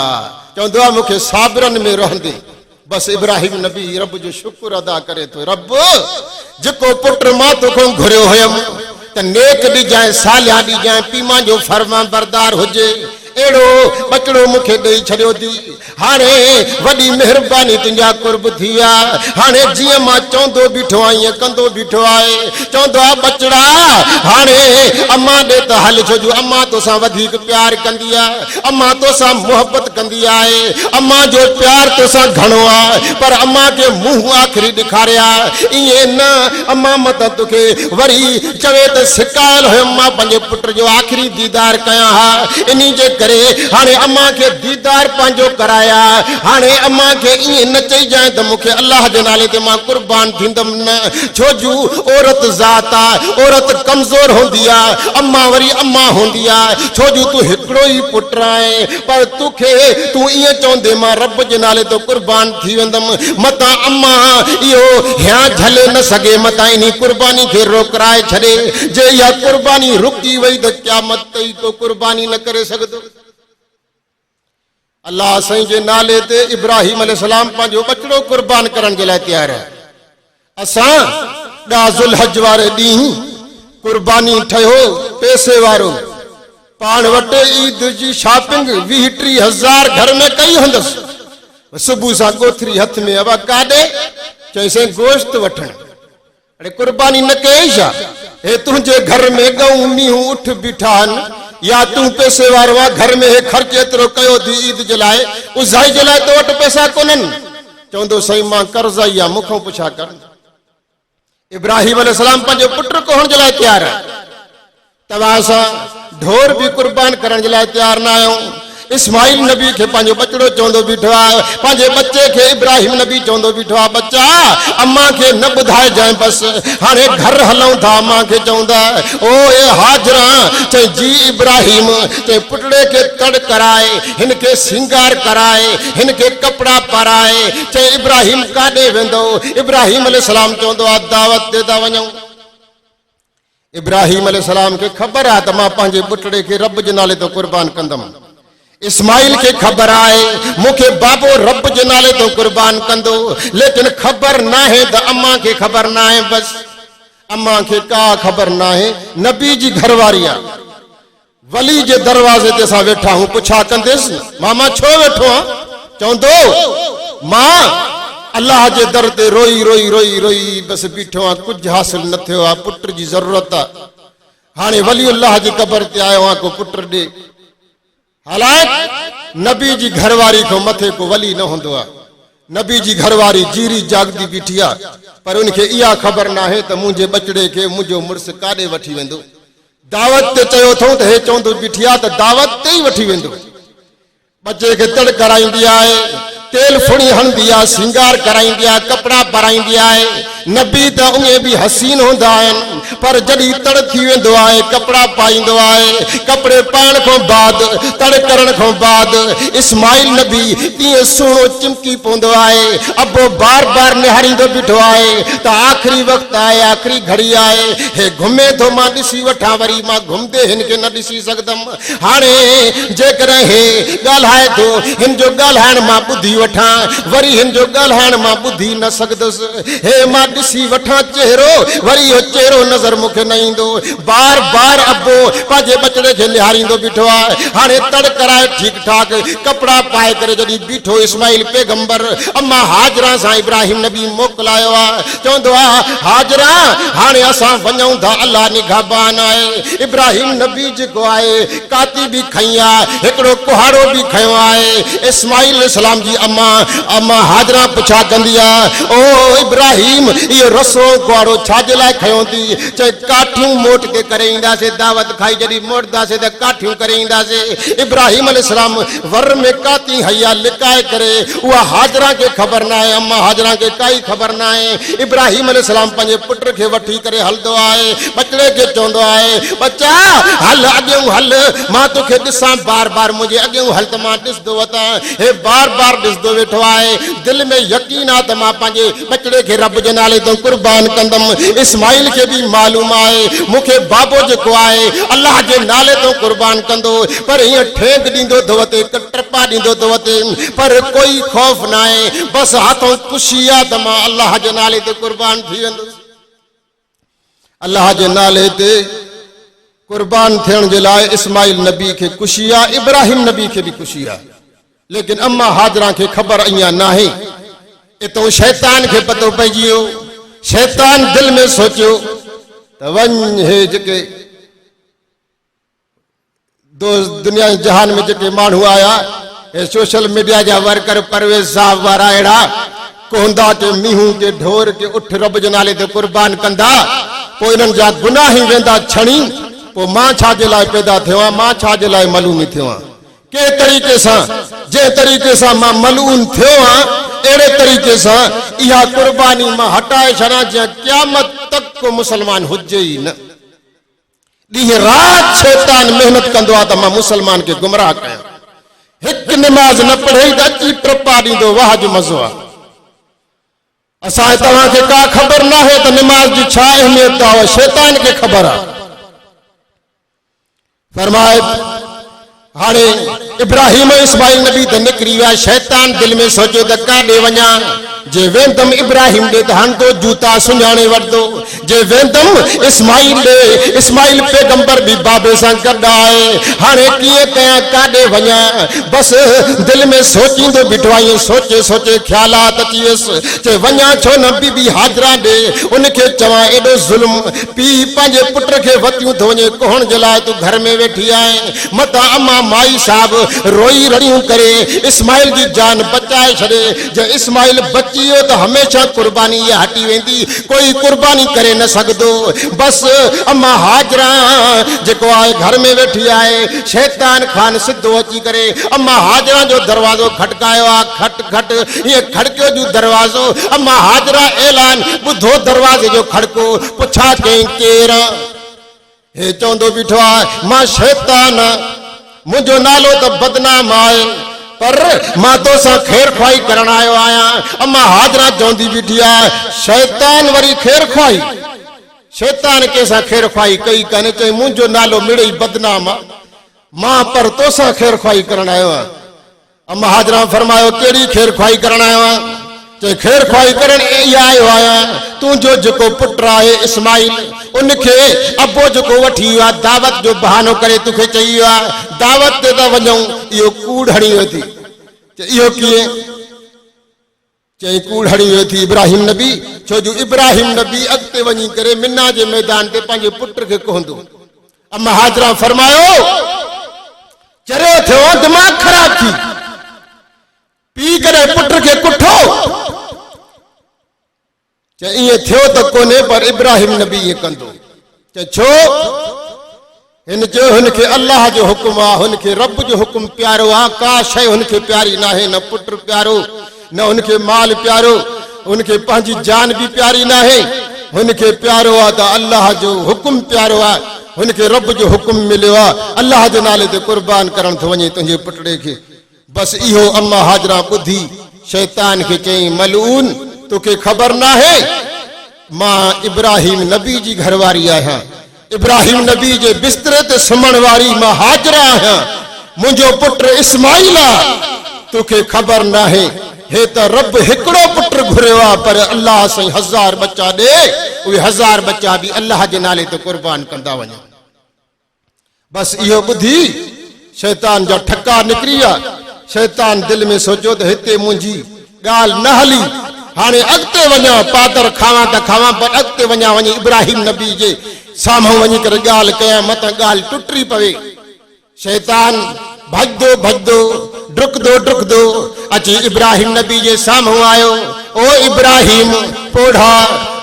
चवंदो आहे मूंखे साबिरनि में रहंदे। बस इब्राहिम नबी रब जो शुक्र अदा करे थो, रब जेको पुट मां तोखां घुरियो हुयमि त नेक ॾिजांइ, सालिया ॾिजांइ, पीमा जो फर्मा बरदार हुजे, अहिड़ो बचड़ो मूंखे ॾेई छॾियो थी। हाणे वॾी महिरबानी तुंहिंजा कुर्ब थी विया। हाणे जीअं मां चवंदो बीठो आहियां ईअं कंदो बीठो आहे। चवंदो आहे बचड़ा हाणे अम्मा ॾे त हल, छो जो अम्मा तोसां वधीक प्यार कंदी आहे, अम्मा तोसां मुहबत कंदी आहे, अम्मा जो प्यार तोसां घणो आहे, पर अम्मा खे मुंहुं आख़िरी ॾेखारिया ईअं न। अम्मा मतां तोखे वरी चवे त सिकायल हुयमि, मां पंहिंजे पुट जो आख़िरी दीदार कयां हा, इन जे करे हाणे अम्मा खे दीदार पंहिंजो कराया। हाणे अम्मा खे ईअं न चइजांइ त मूंखे अल्लाह जे नाले ते मां कुर्बान थींदमि न, छो जो औरत ज़ात आहे, औरत कमज़ोर हूंदी आहे, अम्मा वरी अम्मा हूंदी आहे, छो जो तूं हिकिड़ो ई पुट आहे। पर तोखे तूं ईअं चवंदे मां रब जे नाले ते कुर्बान थी वेंदमि, मतां अम्मा इहो हियां झले न सघे, मतां इन कुर्बानी खे रोकराए छॾे। जे इहा कुर्बानी रुकी वई त क़यामत ताईं को कुर्बानी न करे सघंदो। अल्लाह साईं जे नाले ते इब्राहिम अलैहिस्सलाम पंहिंजो बचड़ो कुर्बान करण जे लाइ तयार आहे। असां ॾाज़ुल हज वारे ॾींहुं कुर्बानी ठहियो पैसे वारो, पाण वटि ईद जी शॉपिंग 20-30 हज़ार घर में कई हूंदसि। सुबुह सां कोथरी हथ में, अब काॾे चईं गोश्त वठण। अरे कुर्बानी न कई छा? हे तुंहिंजे घर में गऊं मीहूं उठ बीठा आहिनि, या तूं पैसे वारो आहे, घर में हे ख़र्च एतिरो कयो थी ईद जे लाइ, उज़ाई जे लाइ तो वटि पैसा कोन्हनि। चवंदो साईं मां कर्ज़ आई आहे, मूंखां पुछा कर। इब्राहिम अलैहिस्सलाम पंहिंजो पुट कोहण जे लाइ तैयार आहे। तव्हां असां ढोर भी कुर्बान करण जे लाइ तैयार न आहियूं। इस्माइल नबी के पंहिंजो बचड़ो चवंदो बीठो आहे, पंहिंजे बच्चे के इब्राहिम नबी चवंदो बीठो आहे, बच्चा अम्मा के न ॿुधाइजांइ बसि, हाणे घर हलूं था। अम्मा के चवंदा ओ ए हाजरा, चई जी इब्राहिम, चई पुटड़े के तड़ कराए, हिन के सिंगार कराए, हिन के कपड़ा पाराए। चई इब्राहिम काॾे वेंदो? इब्राहिम अलैहिस्सलाम चवंदो आहे दावत ते था वञूं। इब्राहिम अलैहिस्सलाम के ख़बर आहे त मां पंहिंजे पुटड़े के रब जे नाले तो कुर्बान कंदुमि। इस्माइल के खबर आए मुखे बाबो रब जे नाले तो कुर्बान कंदो, लेकिन खबर ना है त अम्मा के खबर ना है। बस अम्मा के का खबर ना है। नबी जी घरवारी आ, वली जे दरवाजे ते असां वेठा हूं, पुछा कंदेसि मामा छो वेठो आ? चवंदो मां अल्लाह जे दर ते रोई रोई रोई रोई बस बीठो आ, कुछ हासिल न थियो आ, पुट जी जरूरत आ। हाणे वली अल्लाह जी कबर ते आयो आ, को पुट दे। हालांकि नबी जी घरवारी को मथे को वली न होंदो आहे। नबी जी घरवारी जीरी जागदी बीठी आहे, पर उनखे इहा ख़बर न आहे त मुंहिंजे बचड़े खे मुंहिंजो मुड़ुस काॾे वठी वेंदो। दावत ते चयो अथऊं त हे चवंदो बीठी आहे त दावत ते ई वठी वेंदो। बच्चे खे तड़ कराईंदी आहे, तेल फुणी हणंदी आहे, सिंगार कराईंदी आहे, कपड़ा पाराईंदी आहे। नबी त उहे बि हसीन हूंदा आहिनि, पर जॾहिं तड़ थी वेंदो आहे कपड़ा पाईंदो आहे। कपड़े पाइण खां बाद, तड़ करण खां बाद इस्माइल नबी तीअं सुहिणो चिमकी पवंदो आहे। अबो बार बार निहारींदो बीठो आहे त आख़िरी वक़्तु आहे, आख़िरी घड़ी आहे, हे घुमे थो मां ॾिसी वठां, वरी मां घुमंदे हिन खे न ॾिसी सघंदमि। हाणे जेकॾहिं हे ॻाल्हाए थो, हिन जो ॻाल्हाइण मां ॿुधी वठां, वरी हिन जो ॻाल्हाइण मां ॿुधी न सघंदुसि। हे मां ॾिसी वठां चेहरो, वरी इहो चेहरो नज़र मूंखे न ईंदो। बार बार अबो पंहिंजे बचड़े खे निहारींदो बीठो आहे। हाणे तड़ कराए ठीक ठाक कपड़ा पाए करे जॾहिं बीठो इस्माइल पैगंबर अम्मा हाजरा सां इब्राहिम नबी मोकिलायो आहे। चवंदो आहे हाजरा हाणे असां वञूं था, अल्लाह निगहबान आहे। इब्राहिम नबी जेको आहे काती बि खई आहे, हिकिड़ो कुहाड़ो बि खयो आहे। इस्माइल अलैहिस्सलाम जी अम्मा हाजरा पुछा कंदी आहे ओ इब्राहिम इहो रसो कुहाड़ो छाजे लाइ खयो थी? चए काठियूं मोट के करे ईंदासीं, दावत खाई जॾहिं मोटंदासीं त काठियूं करे ईंदासीं। इब्राहिम अलैहिस्सलाम वर में काती हया लिकाए करे, उहा हाजरा के खबर न आहे, अम्मा हाजरा के काई खबर न आहे। इब्राहिम अलैहिस्सलाम पंहिंजे पुट खे वठी करे हलंदो आहे, बचड़े खे चवंदो आहे बच्चा हल अॻियूं हल, मां तोखे ॾिसां, बार बार मुंहिंजे अॻियूं हल त मां ॾिसंदो वतां। हे बार बार ॾिसंदो वेठो आहे, दिलि में यकीन आहे त मां पंहिंजे बचड़े खे रब जे नाले तो कुर्बान कंदुमि। इस्माइल खे बि मालूम आहे मूंखे बाबो जेको आहे अल्लाह जे नाले तो कुर्बान कंदो, पर हीअं ठेक ॾींदो थो वते, टपा ॾींदो थो वते, पर कोई खौफ़ न आहे। बसि हथों ख़ुशी आहे त मां अल्लाह जे नाले ते कुर्बान थी वेंदुसि। अल्लाह जे नाले ते कुर्बान थियण जे लाइ इस्माइल नबी खे ख़ुशी आहे, इब्राहिम नबी खे बि ख़ुशी आहे, लेकिन अम्मा हाजरा खे ख़बर अञा न आहे। इतो शैतान खे पतो पइजी वियो। शैतान दिल में सोचियो त वञ हे जेके दुनिया जहान में जेके माण्हू आया, हे सोशल मीडिया जा वर्कर परवेज़ साहब वारा अहिड़ा कोहंदा के मीहूं के ढोर के उठ रब जे नाले ते कुर्बान कंदा, पोइ इन्हनि जा गुनाह ई वेंदा छणी। पोइ मां छाजे लाइ पैदा थियो आहियां, मां छाजे लाइ मलूनी थियो आहियां? के तरीक़े सां जे तरीक़े सां मां मलून थियो आहियां, अहिड़े तरीक़े सां इहा कुर्बानी मां हटाए छॾां जीअं क़यामत तक को मुसलमान हुजे ई न। ॾींहुं राति शैतान महिनत कंदो आहे त मां मुसलमान खे गुमराह कयां। हिकु निमाज़ न पढ़े त अची टपा ॾींदो, वाह जो मज़ो आहे। असां तव्हांखे का ख़बर न आहे त निमाज़ जी छा अहमियत आहे, शैतान खे ख़बर आहे। फरमाए हाणे इब्राहिम इस्माइल नबी त निकिरी विया। शैतान दिल में सोचियो त काॾे वञा, जे वेंदुमि इब्राहिम ॾे त हणंदो जूता सुञाणे वठंदो, जे वेंदुमि इस्माइल ॾे, इस्माइल पैगंबर बि बाबे सां गॾु आहे। हाणे कीअं कयां, काॾे वञा? बसि दिल में सोचींदो बीठो आहे। सोचे सोचे ख़्यालात अची वियुसि, चए वञा छो न बीबी हाजरा ॾे, उनखे चवां एॾो ज़ुल्म, पीउ पंहिंजे पुट खे वतियूं थो वञे कोहण जे लाइ, तूं घर में वेठी आहे। मतां अम्मा माई साहब रोई रड़ियूं करे इस्माइल जी जान बचाए छॾे। जे इस्माइल बची इहो त हमेशह कुर्बानी इहा हटी वेंदी, कोई कुर्बानी करे न सघंदो। बस अम्मा हाजरा जेको आहे घर में वेठी आहे, शैतान खान सिधो अची करे अम्मा हाजरा जो दरवाज़ो खटकायो आहे, खट खट ईअं खड़कियो जो दरवाज़ो। अम्मा हाजरा ऐलान ॿुधो दरवाज़े जो खड़को, पुछा चई केरु? हे चवंदो बीठो आहे मां शैतान, मुंहिंजो नालो त बदनाम आहे, पर मां तोसां खेर ख्वाही करण आयो आहियां। अम्मा हाजरा चवंदी बीठी आहे शैतान वरी खेर ख्वाही? शैतान कंहिंसां खेर ख्वाही कई कान्हे, चई मुंहिंजो नालो मिड़ई बदनाम आहे, मां पर तोसां खेर ख्वाही करण आयो आहियां। अम्मा हाजरा फरमायो कहिड़ी खेर ख्वाही करण आयो आहियां? चई खेर ख्वाही करण इहा आयो आहियां, तुंहिंजो जेको पुटु आहे इस्माइल, उनखे अबो जेको वठी वियो आहे दावत जो बहानो करे तोखे चई वियो आहे दावत ते था वञूं, इहो कूड़ हणी वियो थी। इहो कीअं? चई कूड़ हणी वियो थी इब्राहिम नबी, छो जो इब्राहिम नबी अॻिते वञी करे मिना जे मैदान ते पंहिंजे पुट खे कोहंदो। अम्मा हाजरा फरमायो चरियो थियो, दिमाग़ ख़राब थी, पी करे पुट खे कुठो। ईअं थियो त कोन्हे, पर इब्राहिम नबी ईअं कंदो। छो? हिन जो हुनखे अल्लाह जो हुकुम आहे, हुनखे रब जो हुकुम प्यारो आहे, का शइ हुनखे प्यारी नाहे, न पुट प्यारो, न हुनखे माल प्यारो, हुनखे पंहिंजी जान बि प्यारी नाहे, हुनखे प्यारो आहे त अल्लाह जो हुकुम प्यारो आहे, हुनखे रब जो हुकुम मिलियो आहे, अल्लाह जे नाले ते कुर्बान करण थो वञे तुंहिंजे पुटड़े खे। बस इहो अम्मा हाजरा ॿुधी शैतान खे चई मलऊन तोखे ख़बर नाहे मां इब्राहिम नबी जी घरवारी आहियां, इब्राहिम नबी जे बिस्तरे ते सुम्हण वारी मां हाजरा आहियां, मुंहिंजो पुटु इस्माइल आहे, तोखे ख़बर नाहे हे त रब हिकिड़ो पुटु घुरियो आहे, पर अल्लाह साईं 1000 बच्चा ॾे, उहे 1000 बच्चा बि अल्लाह जे नाले ते कुर्बान कंदा वञनि। बस इहो ॿुधी शैतान जा ठका निकिरी विया। शैतान दिल में सोचियो त हिते मुंहिंजी ॻाल्हि न हली, हाणे अॻिते वञा, पादर खावां त खावां, पर अॻिते वञा वञी इब्राहिम नबी जे साम्हूं वञी करे ॻाल्हि कयां, मत ॻाल्हि टुटी पवे। शैतान भॼंदो भॼंदो डुकंदो डुकंदो अची इब्राहिम नबी जे साम्हूं आयो। ओ इब्राहिम पोढ़ा,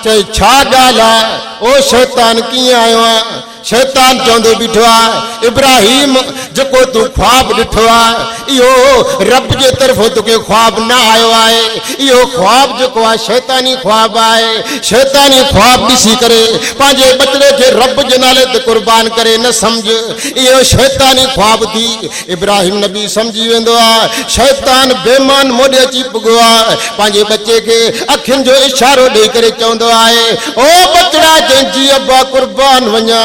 चई छा ॻाल्हि आहे? ओ शैतान कीअं आयो आहे? शैतान चवंदो बीठो आहे इब्राहिम जेको तूं ख्वाब ॾिठो आहे इहो रब जे तरफ़ों तोखे ख्वाब न आयो आहे, इहो ख्वाब जेको आहे शैतानी ख्वाब आहे। शैतानी ख्वाब ॾिसी करे पंहिंजे बचड़े खे रब जे नाले ते कुर्बान करे न सम्झ, इहो शैतानी ख्वाब थी। इब्राहिम नबी सम्झी वेंदो आहे शैतान बेमान मोॾे अची पुॻो आहे, पंहिंजे बचे खे अखियुनि जो इशारो ॾेई करे चवंदो आहे ओ बचड़ा जंहिंजी अब्बा कुर्बान वञा,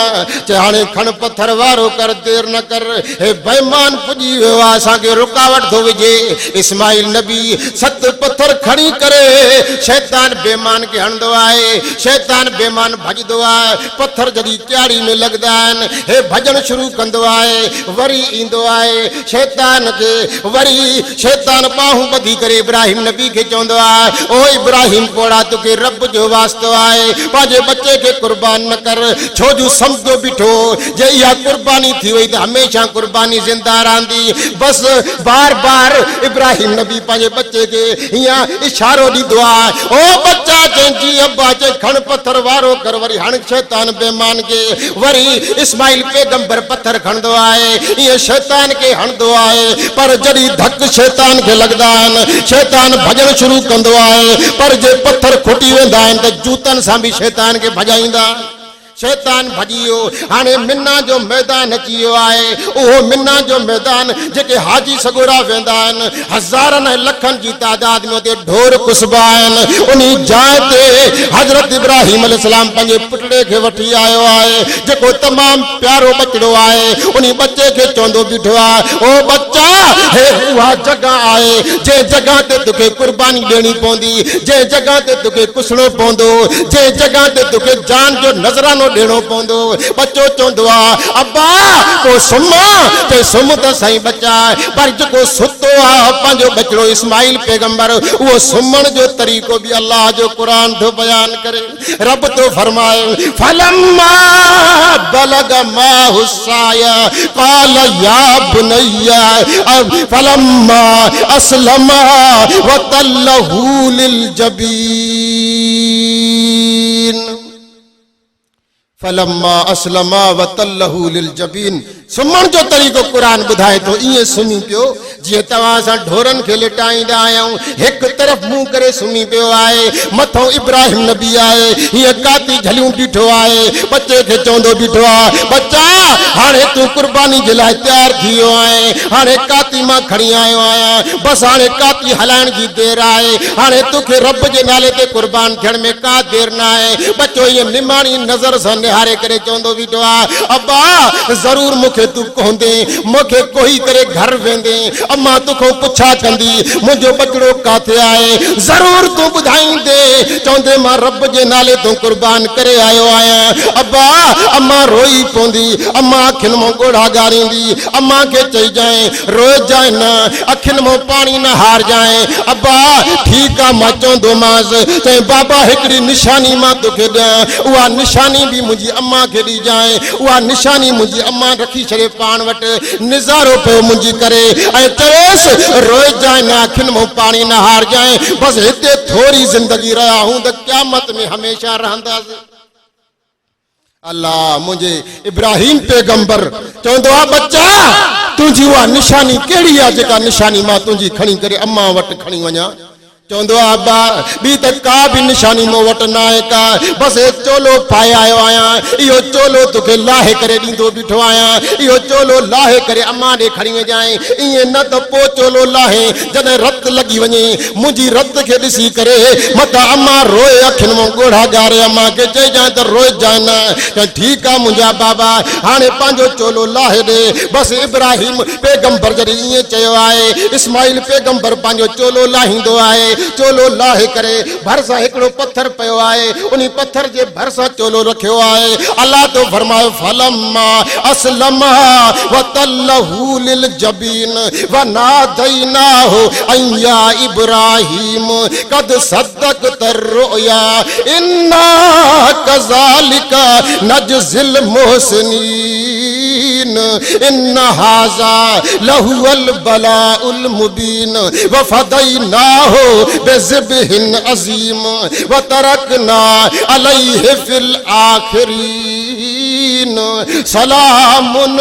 चाहे हाणे खण पत्थर वारो कर, देर न कर, हे बेईमान पुॼी वियो आहे, असांखे रुकावट थो विझे। इस्माइल नबी 7 पत्थर खणी करे शैतान बेईमान खे हणंदो आहे, शैतान बेईमान भॼंदो आहे। पत्थर जॾहिं क्यारी में लॻंदा आहिनि, हे भॼण शुरू कंदो आहे, वरी ईंदो आहे शैतान खे, वरी शैतान ॿाहूं ॿधी करे इब्राहिम नबी खे चवंदो आहे ओ इब्राहिम पोड़ा तोखे रब जो वास्तो आहे, पंहिंजे बचे खे कुर्बान न कर, छो जो सम्झो बीठो जे इहा कुर्बानी थी वई त हमेशह कुर्बानी ज़िंदा रहंदी। बस बार बार इब्राहिम नबी पंहिंजे बचे खे हीअं इशारो ॾींदो आहे ओ बच्चा जंहिंजी अब्बा जे खण पत्थर वारो कर, वरी हाणे शैतान बेईमान खे वरी इस्माइल पैगंबर पत्थर खणंदो आहे, ईअं शैतान खे हणंदो आहे। पर जॾहिं धक शैतान खे लॻंदा आहिनि, शैतान भॼण शुरू कंदो आहे, पर जे पत्थर खुटी वेंदा आहिनि त जूतनि सां बि शैतान खे भॼाईंदा। शैतान भॼी वियो। हाणे मिना जो मैदान अची वियो आहे, उहो मिना जो मैदान जेके हाजी सगोरा वेंदा आहिनि, हज़ारनि ऐं लखनि जी तादाद में उते ढोर कुसबा आहिनि। उन जाइ ते हज़रत इब्राहिम अलैहिस्सलाम पंहिंजे पुटड़े खे वठी आयो आहे, जेको तमामु प्यारो बचड़ो आहे। उन बचे खे चवंदो बीठो आहे ओ बच्चा, हे उहा जॻह आहे जंहिं जॻह ते तोखे कुर्बानी ॾियणी पवंदी, जंहिं जॻह ते तोखे कुसणो पवंदो, जंहिं जॻह ते तोखे जान जो नज़रानो ॾियणो पवंदो। बच्चो चवंदो आहे अब्बा को सुम्हा ते सुम्ह त सही बच्चा, पर जेको सुतो आहे पंहिंजो बचिड़ो इस्माइल पैगंबर उहो सुम्हण जो तरीक़ो बि अल्लाह जो क़ुरान थो बयान करे। रब तो फरमाए फलम्मा बलग माहु साया क़ाल या बुनैया फलम्मा अस्लमा वतल्लहु लिल जबीन फलम्मा अस्लमा वतल्लहु लिल जबीन। सुम्हण जो तरीक़ो क़ुरान ॿुधाए थो। ईअं सुम्ही पियो जीअं तव्हां असां ढोरनि खे लिटाईंदा आहियूं, हिकु तरफ़ मुंहुं करे सुम्ही पियो आहे, मथां इब्राहिम नबी आहे, हीअं काती झलियूं बीठो आहे, बच्चे खे चवंदो बीठो आहे बच्चा हाणे तूं क़ुर्बानी जे लाइ तयारु थी वियो आहे, हाणे काती मां खणी आयो आहियां, बसि हाणे काती हलाइण जी देरि आहे, हाणे तोखे रब जे नाले ते क़ुर्बान थियण में का देरि न आहे। बच्चो ईअं निमाणी नज़र सां निहारे करे चवंदो बीठो आहे अब्बा ज़रूर मूंखे तूं कोंदे, मूंखे कोई करे घर वेंदे, अम्मा तोखां पुछा कंदी मुंहिंजो बचिड़ो काथे आहे, ज़रूर तूं ॿुधाईंदे, चवंदे मां रब जे नाले तूं क़ुर्बान करे आयो आहियां। अब्बा अम्मा रोई पवंदी, अम्मा अखियुनि मां ॻोढ़ा ॻारींदी, अम्मा खे चइजांइ रोइजांइ न, अखियुनि मां पाणी न हारजांइ। अब्बा ठीकु आहे मां चवंदोमांसि, चई बाबा हिकिड़ी निशानी मां तोखे ॾियां, उहा निशानी बि मुंहिंजी अम्मा खे ॾिजांइ, उहा निशानी मुंहिंजी अम्मा रखी छॾे पाण वटि, निज़ारो पियो मुंहिंजी करे ऐं चयोसि रोइजांइ न, अखियुनि मां पाणी न हारजांइ, बसि हिते थोरी ज़िंदगी रहिया हूं त क़यामत में हमेशह रहंदासीं। अल्लाह मुंहिंजे इब्राहिम पैगंबर चवंदो आहे बच्चा तुंहिंजी उहा निशानी कहिड़ी आहे जेका निशानी मां तुंहिंजी खणी करे अम्मा वटि खणी वञा। चवंदो आहे अब्बा ॿी त का बि निशानी मूं वटि न आहे का, बसि हे चोलो पाए आयो आहियां, इहो चोलो तोखे लाहे करे ॾींदो बीठो आहियां, इहो चोलो लाहे करे अम्मा ॾे खणी वञाए। ईअं न त पोइ चोलो लाहे जॾहिं रत लॻी वञे, मुंहिंजी रत खे ॾिसी करे मथां अम्मा रोए, अखियुनि मां ॻोढ़ा ॻारे अम्मा खे चइजांइ त रोइजांइ न, त ठीकु आहे मुंहिंजा बाबा हाणे पंहिंजो चोलो लाहे ॾे। बसि इब्राहिम पैगंबर जॾहिं ईअं चयो आहे, इस्माइल पैगंबर पंहिंजो चोलो लाहींदो आहे, चोलो लाहे करे भरसां हिकिड़ो पत्थर पियो आहे, उन पत्थर जे भरसां चोलो रखियो आहे। अल्लाह तो फरमायो फलम्मा अस्लमा वतल्लहु लिल जबीन वनादैनाहु अय्या इब्राहिम कद सद्दक़त रुया इन्ना कज़ालिका नजज़िल मुहसिनीन इन्न हाज़ा लहुवल बलाउल मुबीन वफदैनाहु बेज़िब्हिन अज़ीम वतरकना अलैहि फिल आखिरीन सलामुन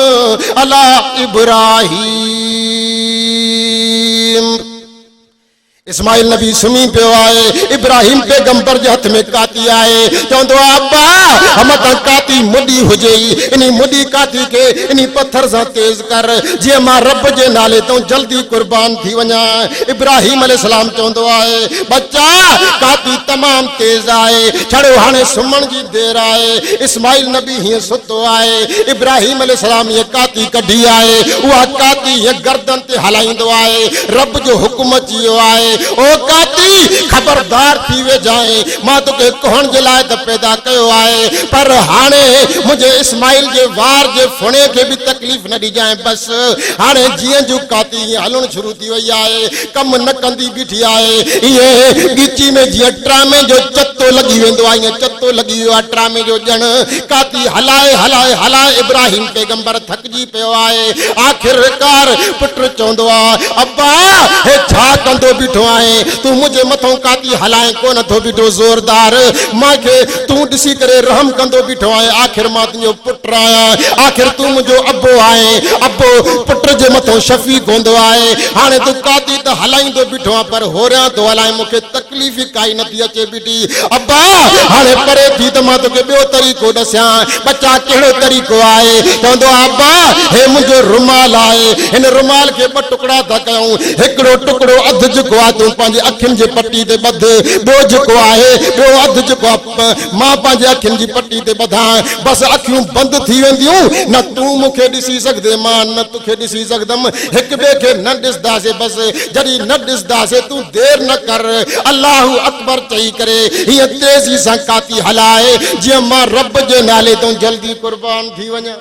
अला इब्राहिम। इस्माइल नबी सुम्ही पियो आहे, इब्राहिम पैगंबर जे हथ में काती आहे, चवंदो आहे अब्बा हम त काती मुडी हुजे, इन मुडी काती के इन पत्थर सां तेज कर जीअं मां रब जे नाले तो जल्दी कुर्बान थी वञा। इब्राहिम अलैहिस्सलाम चवंदो आहे बच्चा काती तमाम तेज आहे, छड़ो हाणे सुम्हण जी देर आहे। इस्माइल नबी हीअं सुतो आहे, इब्राहिम अलैहिस्सलाम ये काती कढी आहे, उहा काती ये गर्दन ते हलाईंदो आहे, रब जो हुकुम अची वियो आहे ओ काती खबरदार थी वे जाए, मां तोखे कोहण जे लाइ त पैदा कयो आहे, पर हाणे मुंहिंजे इस्माइल जे वार जे फुणे खे बि तकलीफ़ न ॾिजांइ। बसि हाणे जीअं जूं काती हीअं हलणु शुरू थी वई आहे, कमु न कंदी बीठी आहे, ईअं ॻिची में जीअं ट्रामे जो चतो लॻी वेंदो आहे, ईअं चतो लॻी वियो आहे ट्रामे जो ॼण, काती हलाए हलाए हलाए इब्राहिम पैगंबर थकिजी पियो आहे। आख़िरकार पुट चवंदो आहे अब्बा हे छा कंदो बीठो आहे, तूं मुंहिंजे मथां काती हलाए कोन थो बीठो ज़ोरदार, मूंखे तूं ॾिसी करे रहम कंदो बीठो आहे, आख़िर मां तुंहिंजो पुटु आहियां, आख़िर तूं मुंहिंजो अबो आहे, अबो पुट जे मथां शफ़ीक़ हूंदो आहे, हाणे तूं काती त हलाईंदो बीठो आहे पर होरियां थो हलाए, मूंखे तकलीफ़ काई नथी अचे बीठी। अब्बा हाणे परे थी त मां तोखे ॿियो तरीक़ो ॾसियां, बच्चा कहिड़ो तरीक़ो आहे, चवंदो आहे अब्बा हे मुंहिंजो रुमाल आहे, हिन रुमाल खे ॿ टुकड़ा था कयूं, हिकिड़ो टुकड़ो अधु जेको आहे तूं पंहिंजे अखियुनि जे पटी ते ॿध ॿियो जेको आहे ॿियो अधु जेको मां पंहिंजे अखियुनि जी पटी ते ॿधां बस अखियूं बंदि थी वेंदियूं न तूं मूंखे ॾिसी सघंदे मां न तोखे ॾिसी सघंदमि हिक ॿिए खे न ॾिसंदासीं बस जॾहिं न ॾिसंदासीं तूं देर न कर अल्लाहु अकबर चई करे हीअं तेज़ी सां काती हलाए जीअं मां रब जे नाले तो जल्दी कुर्बान थी वञा।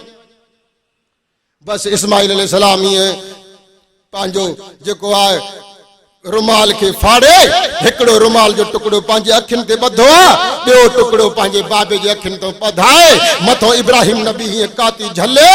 बस इस्माइल अलैहिस्सलाम हीअं पंहिंजो जेको आहे रुमाल के फाड़े हिकिड़ो रुमाल जो टुकड़ो पंहिंजे अखियुनि ते ॿधो आहे ॿियो टुकड़ो पंहिंजे बाबे जे अखियुनि तो पधाए मथो इब्राहिम नबी हीअं काती झले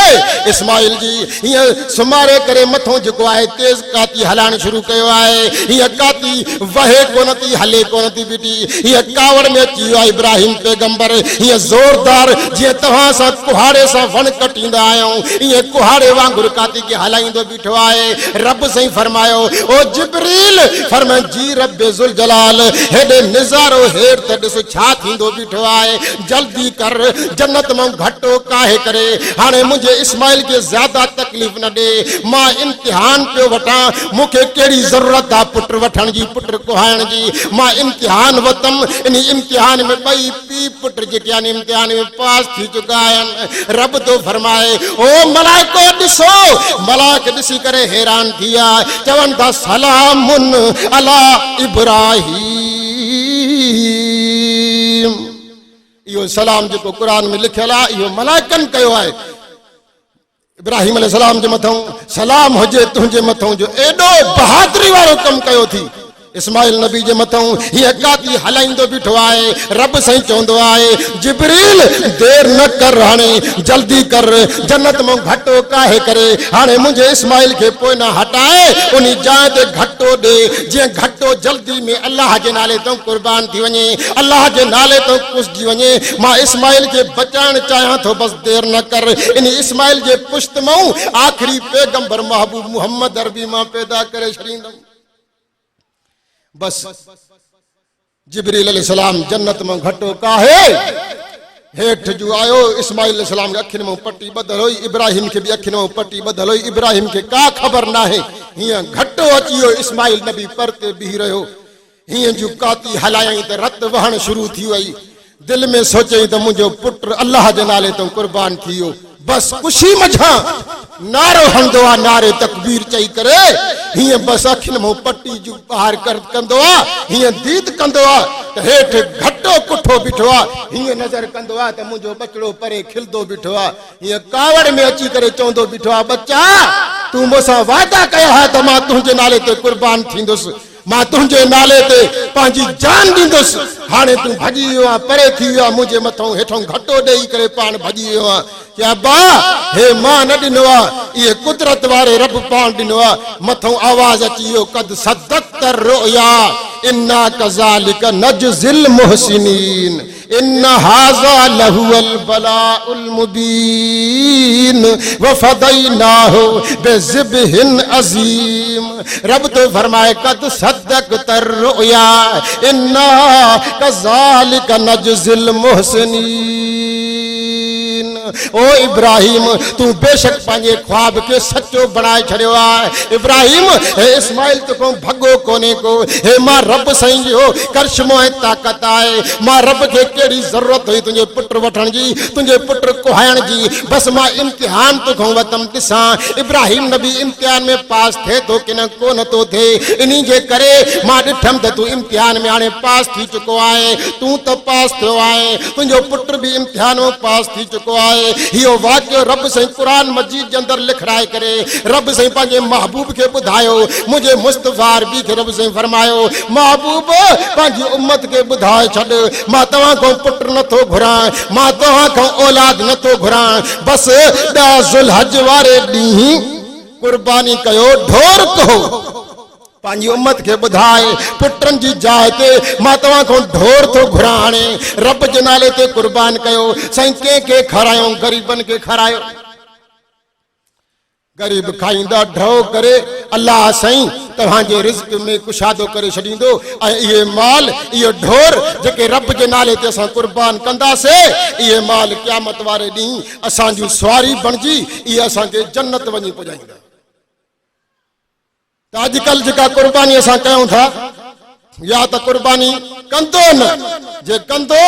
इस्माइल जी हीअं सुमारे करे मथो जेको आहे तेज़ काती हलाइण शुरू कयो आहे हीअं काती वहे कोन थी हले कोन थी बीठी हीअं कावड़ में अची वियो आहे इब्राहिम पैगंबर हीअं ज़ोरदार जीअं तव्हां सां कुहाड़े सां वण कटींदा आहियूं हीअं कुहाड़े वांगुरु काती खे हलाईंदो बीठो आहे। रब साईं फरमायो ओ जिब्रील फरमाए जी रब्बे जुल जलाल हेॾे निज़ारो हेर त ॾिस छा थींदो बीठो आहे जल्दी कर जन्नत मां घटो काहे करे हाणे मुंहिंजे इस्माइल खे ज़्यादा तकलीफ़ न ॾे मां इम्तिहान पियो वठां मूंखे कहिड़ी ज़रूरत आहे पुट वठण जी पुट कुहाइण जी मां इम्तिहान वरितमि इन इम्तिहान में ॿई पीउ पुट जेके आहिनि इम्तिहान में पास थी चुका आहिनि। रब तो फरमाए ओ मलाइको ॾिसो मलाइक ॾिसी करे हैरान थी विया चवनि था सलामुन अला इब्राहिम इहो सलाम जेको क़ुरान में लिखियल आहे इहो मलाइकनि कयो आहे इब्राहिम अलैहिस्सलाम जे मथां सलाम हुजे तुंहिंजे मथां जो एॾो बहादुरी वारो कमु कयो थी इस्माइल नबी जे मथां हीअ काती हलाईंदो बीठो आहे। रब साईं चवंदो आहे जिब्रील देर न कर हाणे जल्दी कर जन्नत मां घटो काहे करे हाणे मुंहिंजे इस्माइल खे पोइ न हटाए उन जाइ ते घटो ॾे जीअं घटो जल्दी में अल्लाह जे नाले तो कुर्बान थी वञे अल्लाह जे नाले तो कुसजी वञे मां इस्माइल खे बचाइण चाहियां थो बस देर न कर इन इस्माइल जे पुश्त मां आख़िरी पैगंबर महबूब मुहम्मद अरबी मां पैदा करे छॾींदुमि। बस जिब्रील अलैहिस्सलाम जन्नत में घटो काहे हेठ जो आयो इस्माइल अलैहिस्सलाम के अखियुनि में पट्टी बदल हुई इब्राहिम के भी अखियुनि में पट्टी बदल हुई इब्राहिम के का खबर ना है हीअं घटो अची वियो इस्माइल नबी परते बीह रहियो हीअं जो काती हलायई त रत वहण शुरू थी वई दिल में सोचई त मुंहिंजो पुट अल्लाह जे नाले तो कुर्बान थी वियो बस खुशी मझां नारो हणंदो आहे नारे तकबीर चई करे हीअं बस अखियुनि में पट्टी जो ॿाहिरि कंदो आहे हीअं दीद कंदो आहे त हेठि घटो कुठो बीठो आहे हीअं नज़र कंदो आहे त मुंहिंजो बचिड़ो परे खिलंदो बीठो आहे हीअं कावड़ में अची करे चवंदो बीठो आहे बच्चा तूं मूंसां वाइदा कया है त मां तुंहिंजे नाले ते कुर्बान थींदुसि मां तुंहिंजे नाले ते पंहिंजी जान ॾींदुसि हाणे तूं भॼी वियो आहे परे थी वियो आहे मुंहिंजे मथां हेठां घटो ॾेई करे पाण भॼी वियो आहे कि अब्बा हे मां न ॾिनो आहे इहे कुदरत वारे रब पाण ॾिनो आहे मथां आवाज़ अची वियो कद सदक़त रुया इन्ना कज़ालिक नजज़िल मुहसिनीन इन हाज़ा लहुल बलाउल मुबीन व फदैनाहु बिज़िब्हिन अज़ीम। रब तो फरमाए कद सदक़त रुया इन्ना कज़ालिक नजज़िल मुहसिनीन। ओ इब्राहिम तू बेशक पंहिंजे ख्वाब के सचो बनाए छड़ियो आहे इब्राहिम हे इस्माइल तो भगो कोने को हे मां रब साईं जो करशमो ऐं ताक़त आहे मां रब खे कहिड़ी ज़रूरत हुई तुंहिंजे पुट वठण जी तुंहिंजे पुट कुहाइण जी बस मां इम्तिहान तोखां वरितमि ॾिसां इब्राहिम नबी इम्तिहान में पास थिए थो की न कोन थो थिए इन जे करे मां ॾिठमि त तूं इम्तिहान में हाणे पास थी चुको आहे तूं त पास थियो आहे तुंहिंजो पुट बि इम्तिहान में पास थी चुको आहे हियो वाक़ियो रब साईं क़ुरान मजीद जे अंदरि लिखाए करे रब साईं पंहिंजे महबूब खे ॿुधायो मुंहिंजे मुस्तफ़ा अरबी खे रब साईं फरमायो महबूब पंहिंजी उम्मत खे ॿुधाए छॾ मां तव्हां खां पुट नथो घुरां मां तव्हां खां औलाद नथो घुरां बस 10 ज़ुल्हज वारे ॾींहुं कुर्बानी कयो ढोर कहो पंहिंजी उम्मत खे ॿुधाए पुटनि जी जाइ ते मां तव्हां खां ढोर थो घुरां हाणे रब जे नाले ते कुर्बान कयो साईं कंहिंखे खारायो ग़रीबनि खे खारायो गरीब खाईंदा ढो करे अल्लाह साईं तव्हांजे रिज़्क़ में कुशादो करे छॾींदो ऐं इहे माल इहो ढोर जेके रब जे नाले ते असां कुर्बान कंदासीं इहे माल क़यामत वारे ॾींहुं असांजूं सवारी बणिजी इहे असांखे जन्नत वञी पुॼाईंदा। त अॼुकल्ह जेका कुर्बानी असां कयूं था, या त कुर्बानी कंदो न, जे कंदो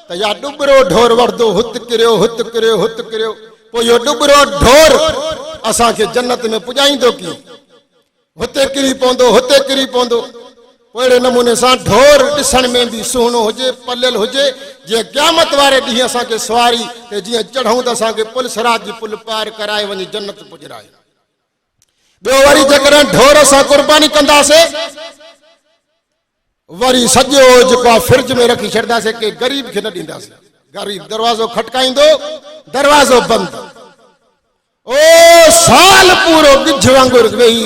त या डुबरो ढोर वरदो, हुत किरियो हुत किरियो हुत किरियो, पोइ इहो डुबरो ढोर असांखे जन्नत में पुॼाईंदो कीअं? हुते किरी पवंदो, हुते किरी पवंदो। पोइ अहिड़े नमूने सां ढोर ॾिसण में बि सुहिणो हुजे, पलियल हुजे, जीअं क़यामत वारे ॾींहुं असांखे सवारी ते जीअं चढ़ूं त असांखे पुल सिरात जी पुल पार कराए वञी जन्नत पुॼाए। ॿियो वरी जेकॾहिं ढोर असां कुर्बानी कंदासीं, वरी सॼो जेको आहे फ्रिज में रखी छॾींदासीं, के ग़रीब खे न ॾींदासीं। ग़रीब दरवाज़ो खटकाईंदो, दरवाज़ो बंदि। ओ साल पूरो गिझ वांगुरु वेही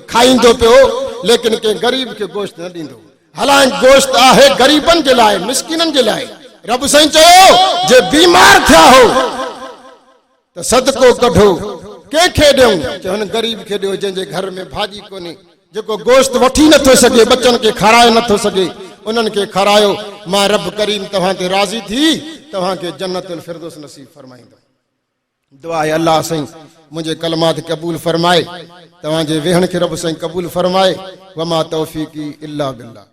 खाईंदो पियो, लेकिन के ग़रीब खे गोश्त न ॾींदो। हालांकि गोश्त आहे ग़रीबनि जे लाइ, मिसकिननि जे लाइ। रब साईं चयो जे बीमार थिया हो त सदको कढो, कंहिंखे ॾियूं? चयो हुन ग़रीब खे ॾियो जंहिंजे घर में भाॼी कोन्हे, जेको गोश्त वठी नथो सघे, बचनि खे खाराए नथो सघे, उन्हनि खे खारायो। मां रब करीम तव्हां ते राज़ी थी तव्हांखे जन्नतुल फिरदौस नसीब फरमाईंदो। दुआ आहे अल्लाह साईं मुंहिंजे कलमात क़बूल फरमाए, तव्हांजे वेहण खे रब साईं क़बूल फरमाए। वमा तौफीकी इल्ला बिल्लाह।